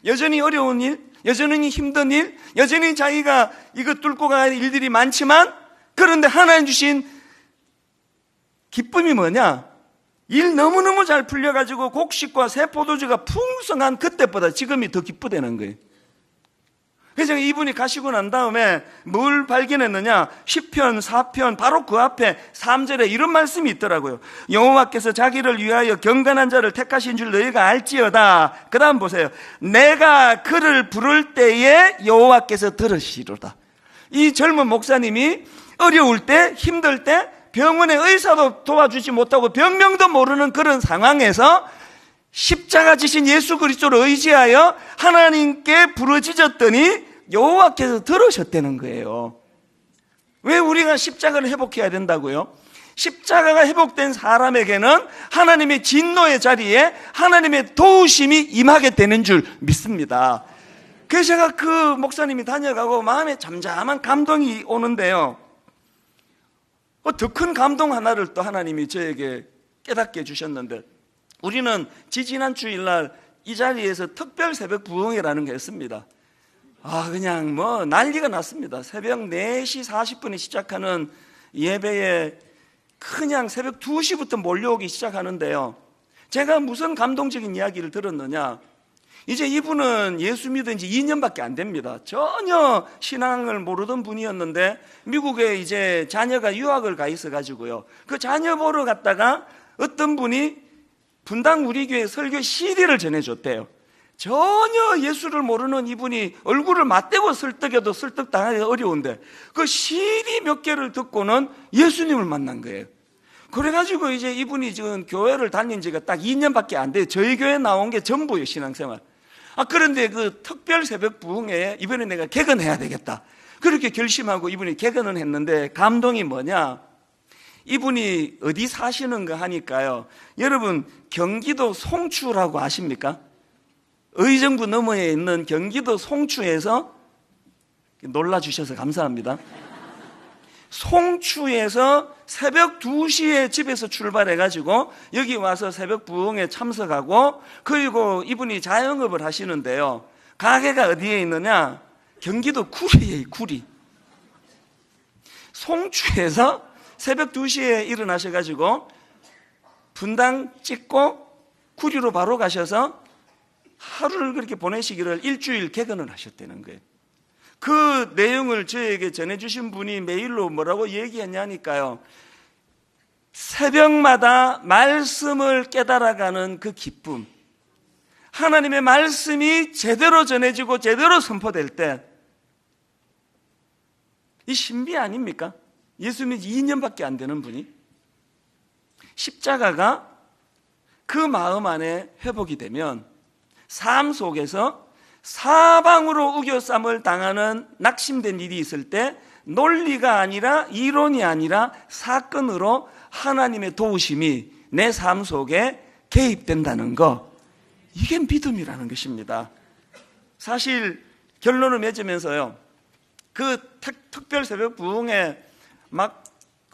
여전히 어려운 일, 여전히 힘든 일, 여전히 자기가 이거 뚫고 가야 할 일들이 많지만, 그런데 하나님 주신 기쁨이 뭐냐? 일 너무너무 잘 풀려가지고 곡식과 새 포도주가 풍성한 그때보다 지금이 더 기쁘다는 거예요. 그래서 이분이 가시고 난 다음에 뭘 발견했느냐? 시편 4편 바로 그 앞에 3절에 이런 말씀이 있더라고요. 여호와께서 자기를 위하여 경건한 자를 택하신 줄 너희가 알지어다. 그 다음 보세요. 내가 그를 부를 때에 여호와께서 들으시리로다. 이 젊은 목사님이 어려울 때, 힘들 때, 병원의 의사도 도와주지 못하고 병명도 모르는 그런 상황에서 십자가 지신 예수 그리스도를 의지하여 하나님께 부르짖었더니 여호와께서 들으셨다는 거예요. 왜 우리가 십자가를 회복해야 된다고요? 십자가가 회복된 사람에게는 하나님의 진노의 자리에 하나님의 도우심이 임하게 되는 줄 믿습니다. 그래서 제가 그 목사님이 다녀가고 마음에 잠잠한 감동이 오는데요, 더 큰 감동 하나를 또 하나님이 저에게 깨닫게 해주셨는데, 우리는 지지난 주일날 이 자리에서 특별 새벽 부흥회라는 게 했습니다. 그냥 난리가 났습니다. 새벽 4시 40분에 시작하는 예배에 그냥 새벽 2시부터 몰려오기 시작하는데요, 제가 무슨 감동적인 이야기를 들었느냐? 이제 이분은 예수 믿은 지 2년밖에 안 됩니다. 전혀 신앙을 모르던 분이었는데 미국에 이제 자녀가 유학을 가 있어가지고요, 그 자녀 보러 갔다가 어떤 분이 분당 우리 교회 설교 CD를 전해줬대요. 전혀 예수를 모르는 이분이 얼굴을 맞대고 설득해도 설득당하기 어려운데 그 CD 몇 개를 듣고는 예수님을 만난 거예요. 그래가지고 이제 이분이 지금 교회를 다닌 지가 딱 2년밖에 안 돼요. 저희 교회 나온 게 전부예요, 신앙생활. 그런데 그 특별 새벽 부흥회에 이번에 내가 개근해야 되겠다, 그렇게 결심하고 이분이 개근을 했는데 감동이 뭐냐? 이분이 어디 사시는가 하니까요, 여러분 경기도 송추라고 아십니까? 의정부 너머에 있는 경기도 송추에서, 놀라주셔서 감사합니다. 송추에서 새벽 2시에 집에서 출발해가지고 여기 와서 새벽 부흥에 참석하고, 그리고 이분이 자영업을 하시는데요, 가게가 어디에 있느냐? 경기도 구리에 구리. 송추에서 새벽 2시에 일어나셔가지고 분당 찍고 구리로 바로 가셔서 하루를 그렇게 보내시기를 일주일 개근을 하셨다는 거예요. 그 내용을 저에게 전해주신 분이 메일로 뭐라고 얘기했냐니까요, 새벽마다 말씀을 깨달아가는 그 기쁨, 하나님의 말씀이 제대로 전해지고 제대로 선포될 때, 이 신비 아닙니까? 예수 믿은 지 2년밖에 안 되는 분이 십자가가 그 마음 안에 회복이 되면 삶 속에서 사방으로 우겨쌈을 당하는 낙심된 일이 있을 때 논리가 아니라 이론이 아니라 사건으로 하나님의 도우심이 내 삶 속에 개입된다는 거, 이게 믿음이라는 것입니다. 사실 결론을 맺으면서요, 그 특별 새벽 부흥에 막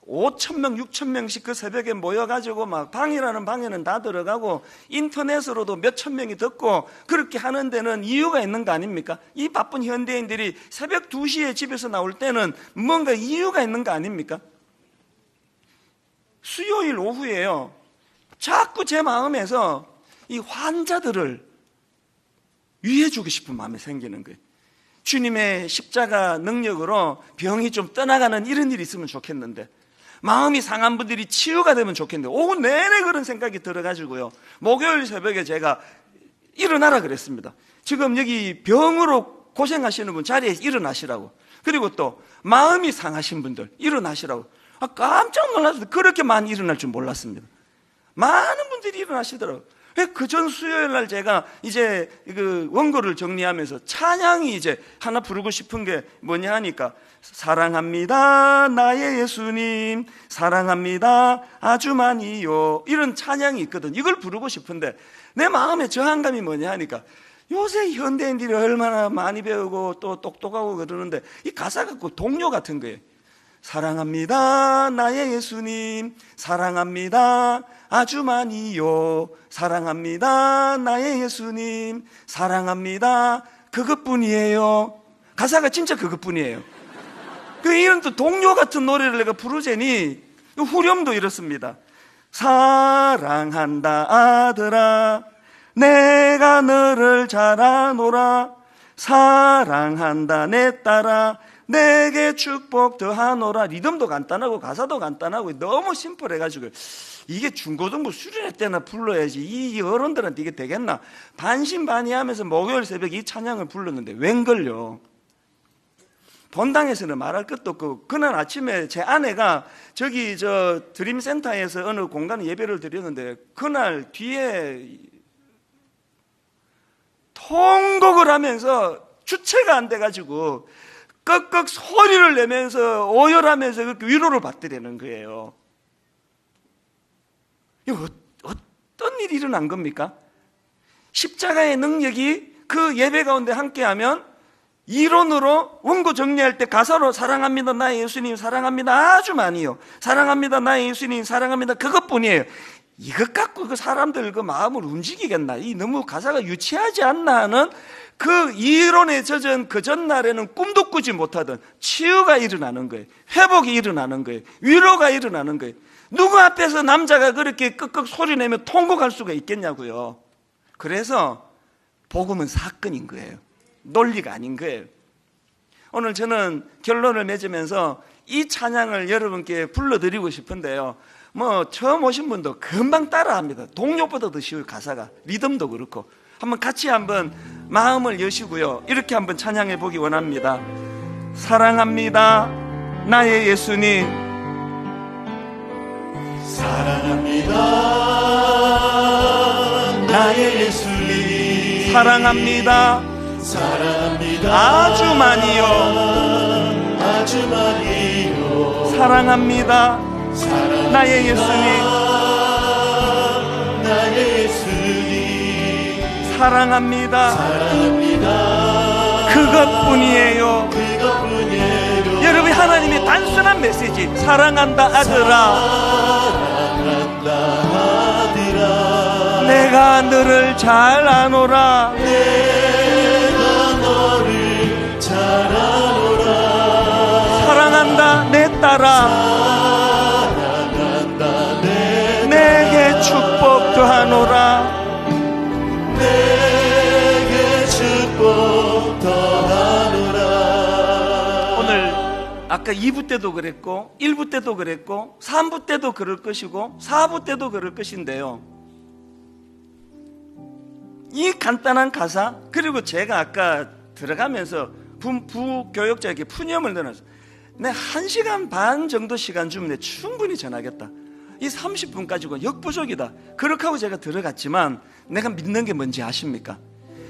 5,000명, 6,000명씩 그 새벽에 모여가지고 막 방이라는 방에는 다 들어가고 인터넷으로도 몇천 명이 듣고 그렇게 하는 데는 이유가 있는 거 아닙니까? 이 바쁜 현대인들이 새벽 2시에 집에서 나올 때는 뭔가 이유가 있는 거 아닙니까? 수요일 오후에요, 자꾸 제 마음에서 이 환자들을 위해주고 싶은 마음이 생기는 거예요. 주님의 십자가 능력으로 병이 좀 떠나가는 이런 일이 있으면 좋겠는데, 마음이 상한 분들이 치유가 되면 좋겠는데, 오후 내내 그런 생각이 들어가지고요, 목요일 새벽에 제가 일어나라 그랬습니다. 지금 여기 병으로 고생하시는 분 자리에 일어나시라고, 그리고 또 마음이 상하신 분들 일어나시라고. 깜짝 놀랐어요. 그렇게 많이 일어날 줄 몰랐습니다. 많은 분들이 일어나시더라고요. 그 전 수요일 날 제가 이제 그 원고를 정리하면서 찬양이 이제 하나 부르고 싶은 게 뭐냐 하니까, 사랑합니다 나의 예수님, 사랑합니다 아주 많이요, 이런 찬양이 있거든. 이걸 부르고 싶은데 내 마음에 저항감이 뭐냐 하니까, 요새 현대인들이 얼마나 많이 배우고 또 똑똑하고 그러는데 이 가사 갖고 동요 같은 거예요. 사랑합니다 나의 예수님, 사랑합니다 아주 많이요, 사랑합니다 나의 예수님, 사랑합니다 그것뿐이에요. 가사가 진짜 그것뿐이에요. 이런 또 동요 같은 노래를 내가 부르자니 후렴도 이렇습니다. 사랑한다 아들아 내가 너를 잘 아노라. 사랑한다 내 딸아 내게 축복 더하노라. 리듬도 간단하고 가사도 간단하고 너무 심플해가지고 이게 중고등부 수련회 때나 불러야지 이 어른들한테 이게 되겠나. 반신반의하면서 목요일 새벽에 이 찬양을 불렀는데 웬걸요. 본당에서는 말할 것도 없고, 그날 아침에 제 아내가 저기 드림센터에서 어느 공간에 예배를 드렸는데 그날 뒤에 통곡을 하면서 주체가 안 돼가지고 꺽꺽 소리를 내면서 오열하면서 그렇게 위로를 받더라는 거예요. 이거 어떤 일이 일어난 겁니까? 십자가의 능력이 그 예배 가운데 함께하면 이론으로 원고 정리할 때 가사로 사랑합니다 나의 예수님 사랑합니다 아주 많이요. 사랑합니다 나의 예수님 사랑합니다 그것뿐이에요. 이것 갖고 그 사람들 그 마음을 움직이겠나. 이 너무 가사가 유치하지 않나 하는 그 이론에 젖은 그 전날에는 꿈도 꾸지 못하던 치유가 일어나는 거예요. 회복이 일어나는 거예요. 위로가 일어나는 거예요. 누구 앞에서 남자가 그렇게 끄끄 소리내며 통곡할 수가 있겠냐고요. 그래서 복음은 사건인 거예요. 논리가 아닌 거예요. 오늘 저는 결론을 맺으면서 이 찬양을 여러분께 불러드리고 싶은데요, 처음 오신 분도 금방 따라합니다. 동요보다도 쉬워요. 가사가 리듬도 그렇고. 한번 같이 한번 마음을 여시고요, 이렇게 한번 찬양해 보기 원합니다. 사랑합니다 나의 예수님 사랑합니다 나의 예수님 사랑합니다 사랑합니다 아주 많이요 아주 많이요 사랑합니다 나의 예수님 나의 예수님 사랑합니다 사랑합니다 그것뿐이에요. 여러분, 하나님의 단순한 메시지, 사랑한다 아들아 사랑한다 아들아 내가 너를 잘 아노라. 내가 너를 잘 아노라. 사랑한다 내 딸아 사랑한다 내게 축복 더하노라. 내게 축복 더하노라. 오늘 아까 2부 때도 그랬고 1부 때도 그랬고 3부 때도 그럴 것이고 4부 때도 그럴 것인데요, 이 간단한 가사, 그리고 제가 아까 들어가면서 부교역자에게 푸념을 넣어놨어요. 내 1시간 반 정도 시간 주면 내 충분히 전하겠다. 이 30분 가지고 역부족이다. 그렇게 하고 제가 들어갔지만 내가 믿는 게 뭔지 아십니까?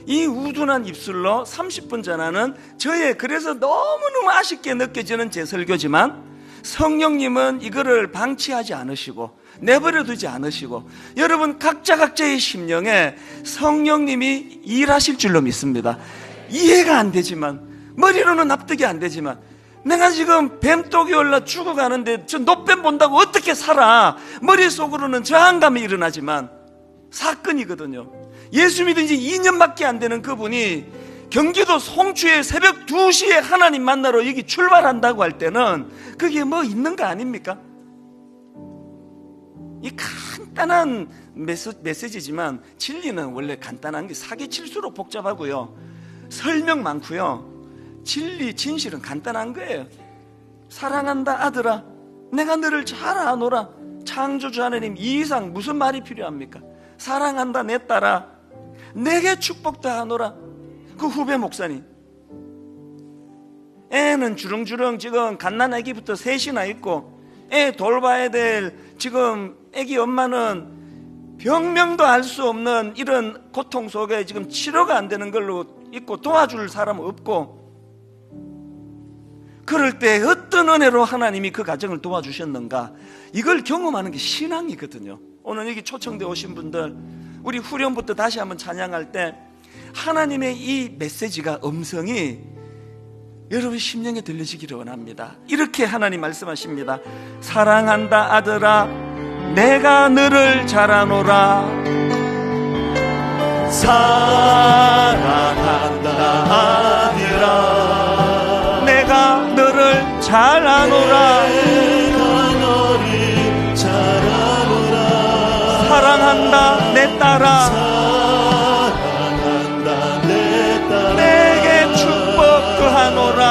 이 우둔한 입술로 30분 전하는 저의, 그래서 너무너무 아쉽게 느껴지는 제 설교지만 성령님은 이거를 방치하지 않으시고 내버려 두지 않으시고 여러분 각자의 심령에 성령님이 일하실 줄로 믿습니다. 이해가 안 되지만, 머리로는 납득이 안 되지만, 내가 지금 뱀독이 올라 죽어가는데 저 노뱀 본다고 어떻게 살아? 머릿속으로는 저항감이 일어나지만 사건이거든요. 예수 믿은 지 2년밖에 안 되는 그분이 경기도 송추에 새벽 2시에 하나님 만나러 여기 출발한다고 할 때는 그게 뭐 있는 거 아닙니까? 이 간단한 메시지지만 진리는 원래 간단한 게 사기칠수록 복잡하고요, 설명 많고요, 진리 진실은 간단한 거예요. 사랑한다 아들아 내가 너를 잘 아노라. 창조주 하나님, 이 이상 무슨 말이 필요합니까? 사랑한다 내 딸아 내게 축복 다하노라. 그 후배 목사님, 애는 주렁주렁 지금 갓난아기부터 셋이나 있고 애 돌봐야 될 지금 애기 엄마는 병명도 알 수 없는 이런 고통 속에 지금 치료가 안 되는 걸로 있고 도와줄 사람 없고, 그럴 때 어떤 은혜로 하나님이 그 가정을 도와주셨는가, 이걸 경험하는 게 신앙이거든요. 오늘 여기 초청되어 오신 분들, 우리 후렴부터 다시 한번 찬양할 때 하나님의 이 메시지가, 음성이 여러분 심령에 들려지기를 원합니다. 이렇게 하나님 말씀하십니다. 사랑한다 아들아 내가 너를 잘 아노라. 사랑한다 아니라 내가 너를 잘 아노라. 내가 너를 잘 아노라. 사랑한다 내 딸아. 사랑한다 내 딸아. 내게 축복 더하노라.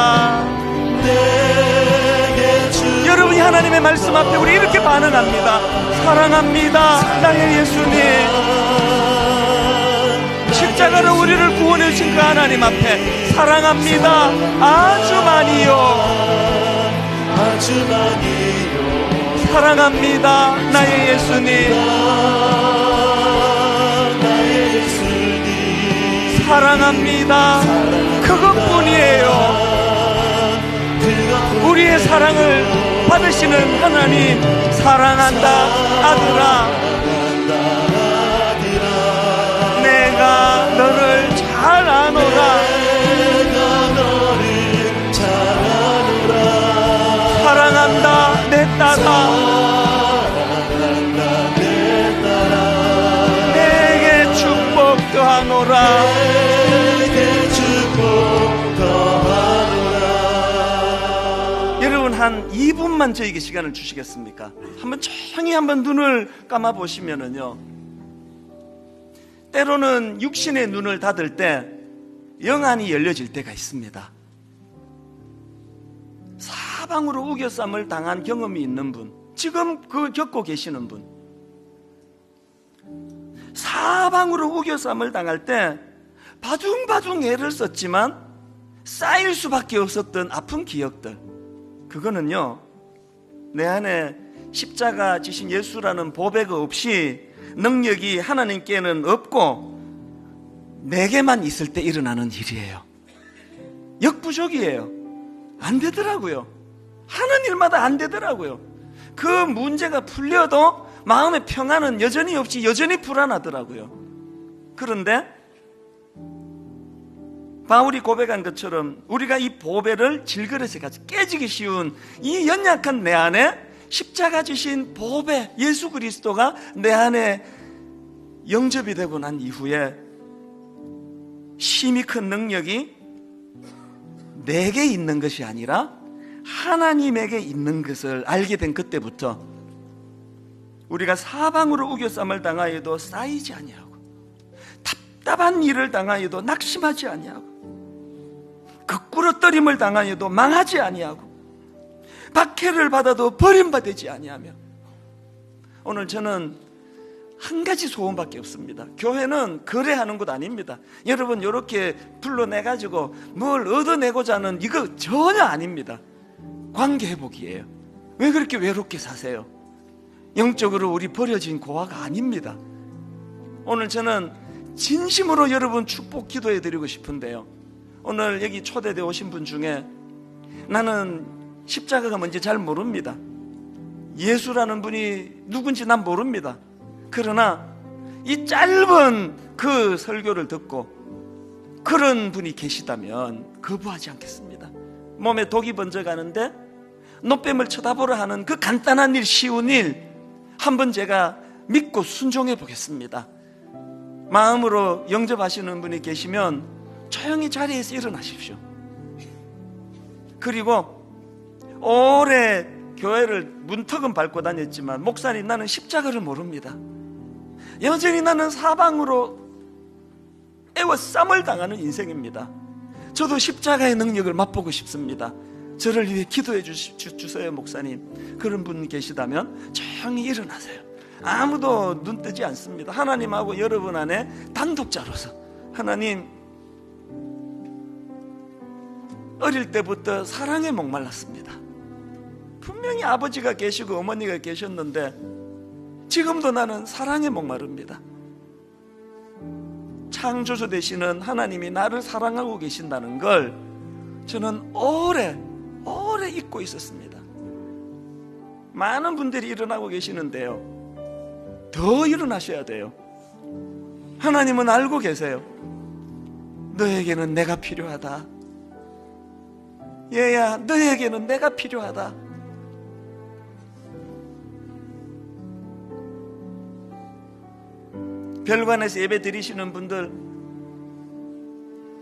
내게 축복. 여러분이 하나님의 말씀 앞에 우리 이렇게 반응합니다. 사랑합니다 나의 예수님. 십자가로 우리를 구원해 주신 그 하나님 앞에 사랑합니다 아주 많이요. 아주 많이요. 사랑합니다 나의 예수님. 나의 예수님. 사랑합니다 그것뿐이에요. 우리의 사랑을 받으시는 하나님 사랑한다 아들아. 내가 너를 잘 아노라. 사랑한다 내 딸아. 내게 축복 더하노라. 여러분 한 2분만 저에게 시간을 주시겠습니까? 한번 조용히 한번 눈을 감아 보시면은요, 때로는 육신의 눈을 닫을 때 영안이 열려질 때가 있습니다. 사방으로 우겨쌈을 당한 경험이 있는 분, 지금 그 겪고 계시는 분, 사방으로 우겨쌈을 당할 때 바둥바둥 애를 썼지만 쌓일 수밖에 없었던 아픈 기억들, 그거는요 내 안에 십자가 지신 예수라는 보배가 없이 능력이 하나님께는 없고 내게만 있을 때 일어나는 일이에요. 역부족이에요. 안 되더라고요. 하는 일마다 안 되더라고요. 그 문제가 풀려도 마음의 평안은 여전히 없이 여전히 불안하더라고요. 그런데 바울이 고백한 것처럼 우리가 이 보배를 질그릇에 같이 깨지기 쉬운 이 연약한 내 안에 십자가 지신 보배 예수 그리스도가 내 안에 영접이 되고 난 이후에 심히 큰 능력이 내게 있는 것이 아니라 하나님에게 있는 것을 알게 된 그때부터 우리가 사방으로 우겨쌈을 당하여도 쌓이지 아니하고 답답한 일을 당하여도 낙심하지 아니하고 거꾸로떨림을 당하여도 망하지 아니하고 박해를 받아도 버림받지 아니하며, 오늘 저는 한 가지 소원밖에 없습니다. 교회는 거래하는 곳 아닙니다. 여러분 이렇게 불러내가지고 뭘 얻어내고자 하는 이거 전혀 아닙니다. 관계 회복이에요. 왜 그렇게 외롭게 사세요? 영적으로 우리 버려진 고아가 아닙니다. 오늘 저는 진심으로 여러분 축복 기도해 드리고 싶은데요, 오늘 여기 초대되어 오신 분 중에 나는 십자가가 뭔지 잘 모릅니다. 예수라는 분이 누군지 난 모릅니다. 그러나 이 짧은 그 설교를 듣고 그런 분이 계시다면 거부하지 않겠습니다. 몸에 독이 번져가는데 노뱀을 쳐다보려 하는 그 간단한 일, 쉬운 일 한번 제가 믿고 순종해 보겠습니다. 마음으로 영접하시는 분이 계시면 조용히 자리에서 일어나십시오. 그리고 오래 교회를 문턱은 밟고 다녔지만 목사님 나는 십자가를 모릅니다. 여전히 나는 사방으로 애워쌈을 당하는 인생입니다. 저도 십자가의 능력을 맛보고 싶습니다. 저를 위해 기도해 주세요 목사님. 그런 분 계시다면 조용히 일어나세요. 아무도 눈 뜨지 않습니다. 하나님하고 여러분 안에 단독자로서, 하나님 어릴 때부터 사랑에 목말랐습니다. 분명히 아버지가 계시고 어머니가 계셨는데 지금도 나는 사랑에 목마릅니다. 창조주 되시는 하나님이 나를 사랑하고 계신다는 걸 저는 오래 잊고 있었습니다. 많은 분들이 일어나고 계시는데요, 더 일어나셔야 돼요. 하나님은 알고 계세요. 너에게는 내가 필요하다. 얘야, 너에게는 내가 필요하다. 별관에서 예배 드리시는 분들,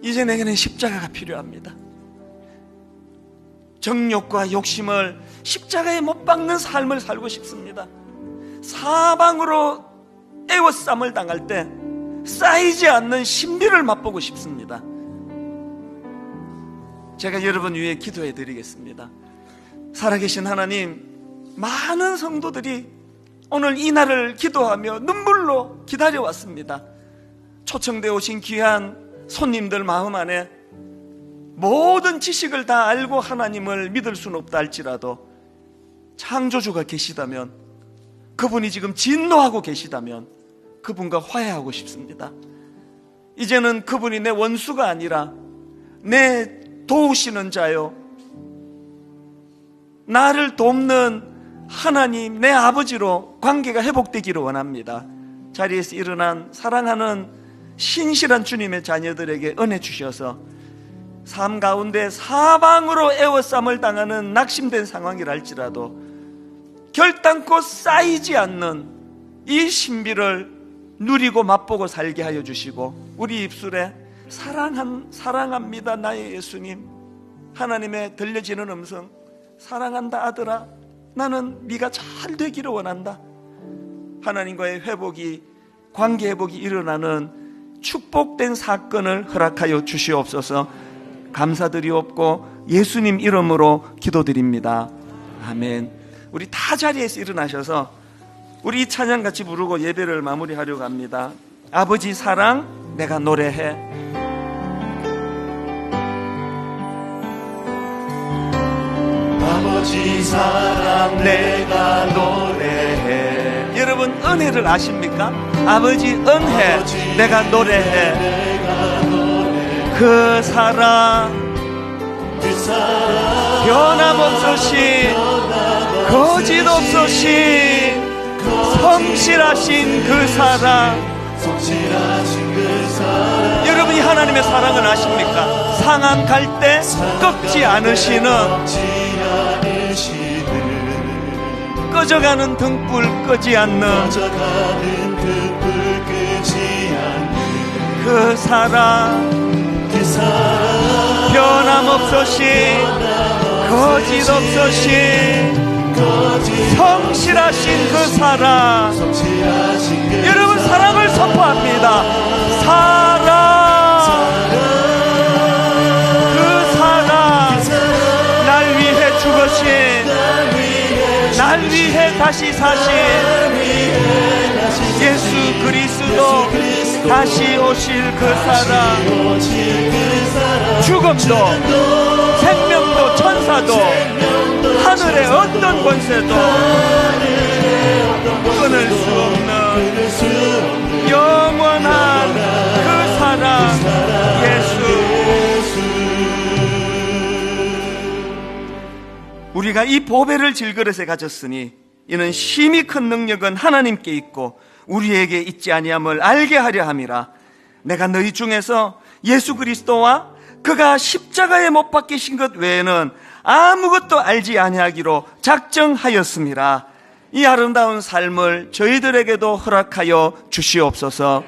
이제 내게는 십자가가 필요합니다. 정욕과 욕심을 십자가에 못 박는 삶을 살고 싶습니다. 사방으로 애워쌈을 당할 때 쌓이지 않는 신비를 맛보고 싶습니다. 제가 여러분 위해 기도해 드리겠습니다. 살아계신 하나님, 많은 성도들이 오늘 이 날을 기도하며 눈물로 기다려왔습니다. 초청되어 오신 귀한 손님들 마음 안에 모든 지식을 다 알고 하나님을 믿을 수는 없다 할지라도 창조주가 계시다면, 그분이 지금 진노하고 계시다면 그분과 화해하고 싶습니다. 이제는 그분이 내 원수가 아니라 내 도우시는 자요, 나를 돕는 하나님, 내 아버지로 관계가 회복되기를 원합니다. 자리에서 일어난 사랑하는 신실한 주님의 자녀들에게 은혜 주셔서 삶 가운데 사방으로 애워쌈을 당하는 낙심된 상황이라 할지라도 결단코 쌓이지 않는 이 신비를 누리고 맛보고 살게 하여 주시고, 우리 입술에 사랑합니다 나의 예수님, 하나님의 들려지는 음성, 사랑한다 아들아, 나는 네가 잘 되기를 원한다, 하나님과의 회복이, 관계 회복이 일어나는 축복된 사건을 허락하여 주시옵소서. 감사드리옵고 예수님 이름으로 기도드립니다. 아멘. 우리 다 자리에서 일어나셔서 우리 이 찬양 같이 부르고 예배를 마무리하려고 합니다. 아버지 사랑 내가 노래해. 아버지 사랑 내가 노래해. 여러분 은혜를 아십니까? 아버지 은혜 내가 노래해. 그 사랑 변함없으신 거짓 없으신 성실하신 그 사랑. 여러분이 하나님의 사랑을 아십니까? 상한 갈 때 꺾지 않으시는, 꺼져가는 등불 끄지 않는 그 사랑. 변함없으신 거짓 없으신 성실하신 그 사랑. 여러분 사랑을 선포합니다. 사랑, 그 사랑, 날 위해 죽으신, 날 위해 다시 사신 예수 그리스도, 다시 오실 그 사랑. 죽음도 생명도 천사도 하늘의 어떤 권세도 끊을 수 없는 영원한 그 사랑 예수. 우리가 이 보배를 질그릇에 가졌으니 이는 심히 큰 능력은 하나님께 있고 우리에게 있지 아니함을 알게 하려 함이라. 내가 너희 중에서 예수 그리스도와 그가 십자가에 못 박히신 것 외에는 아무것도 알지 아니하기로 작정하였습니다. 이 아름다운 삶을 저희들에게도 허락하여 주시옵소서.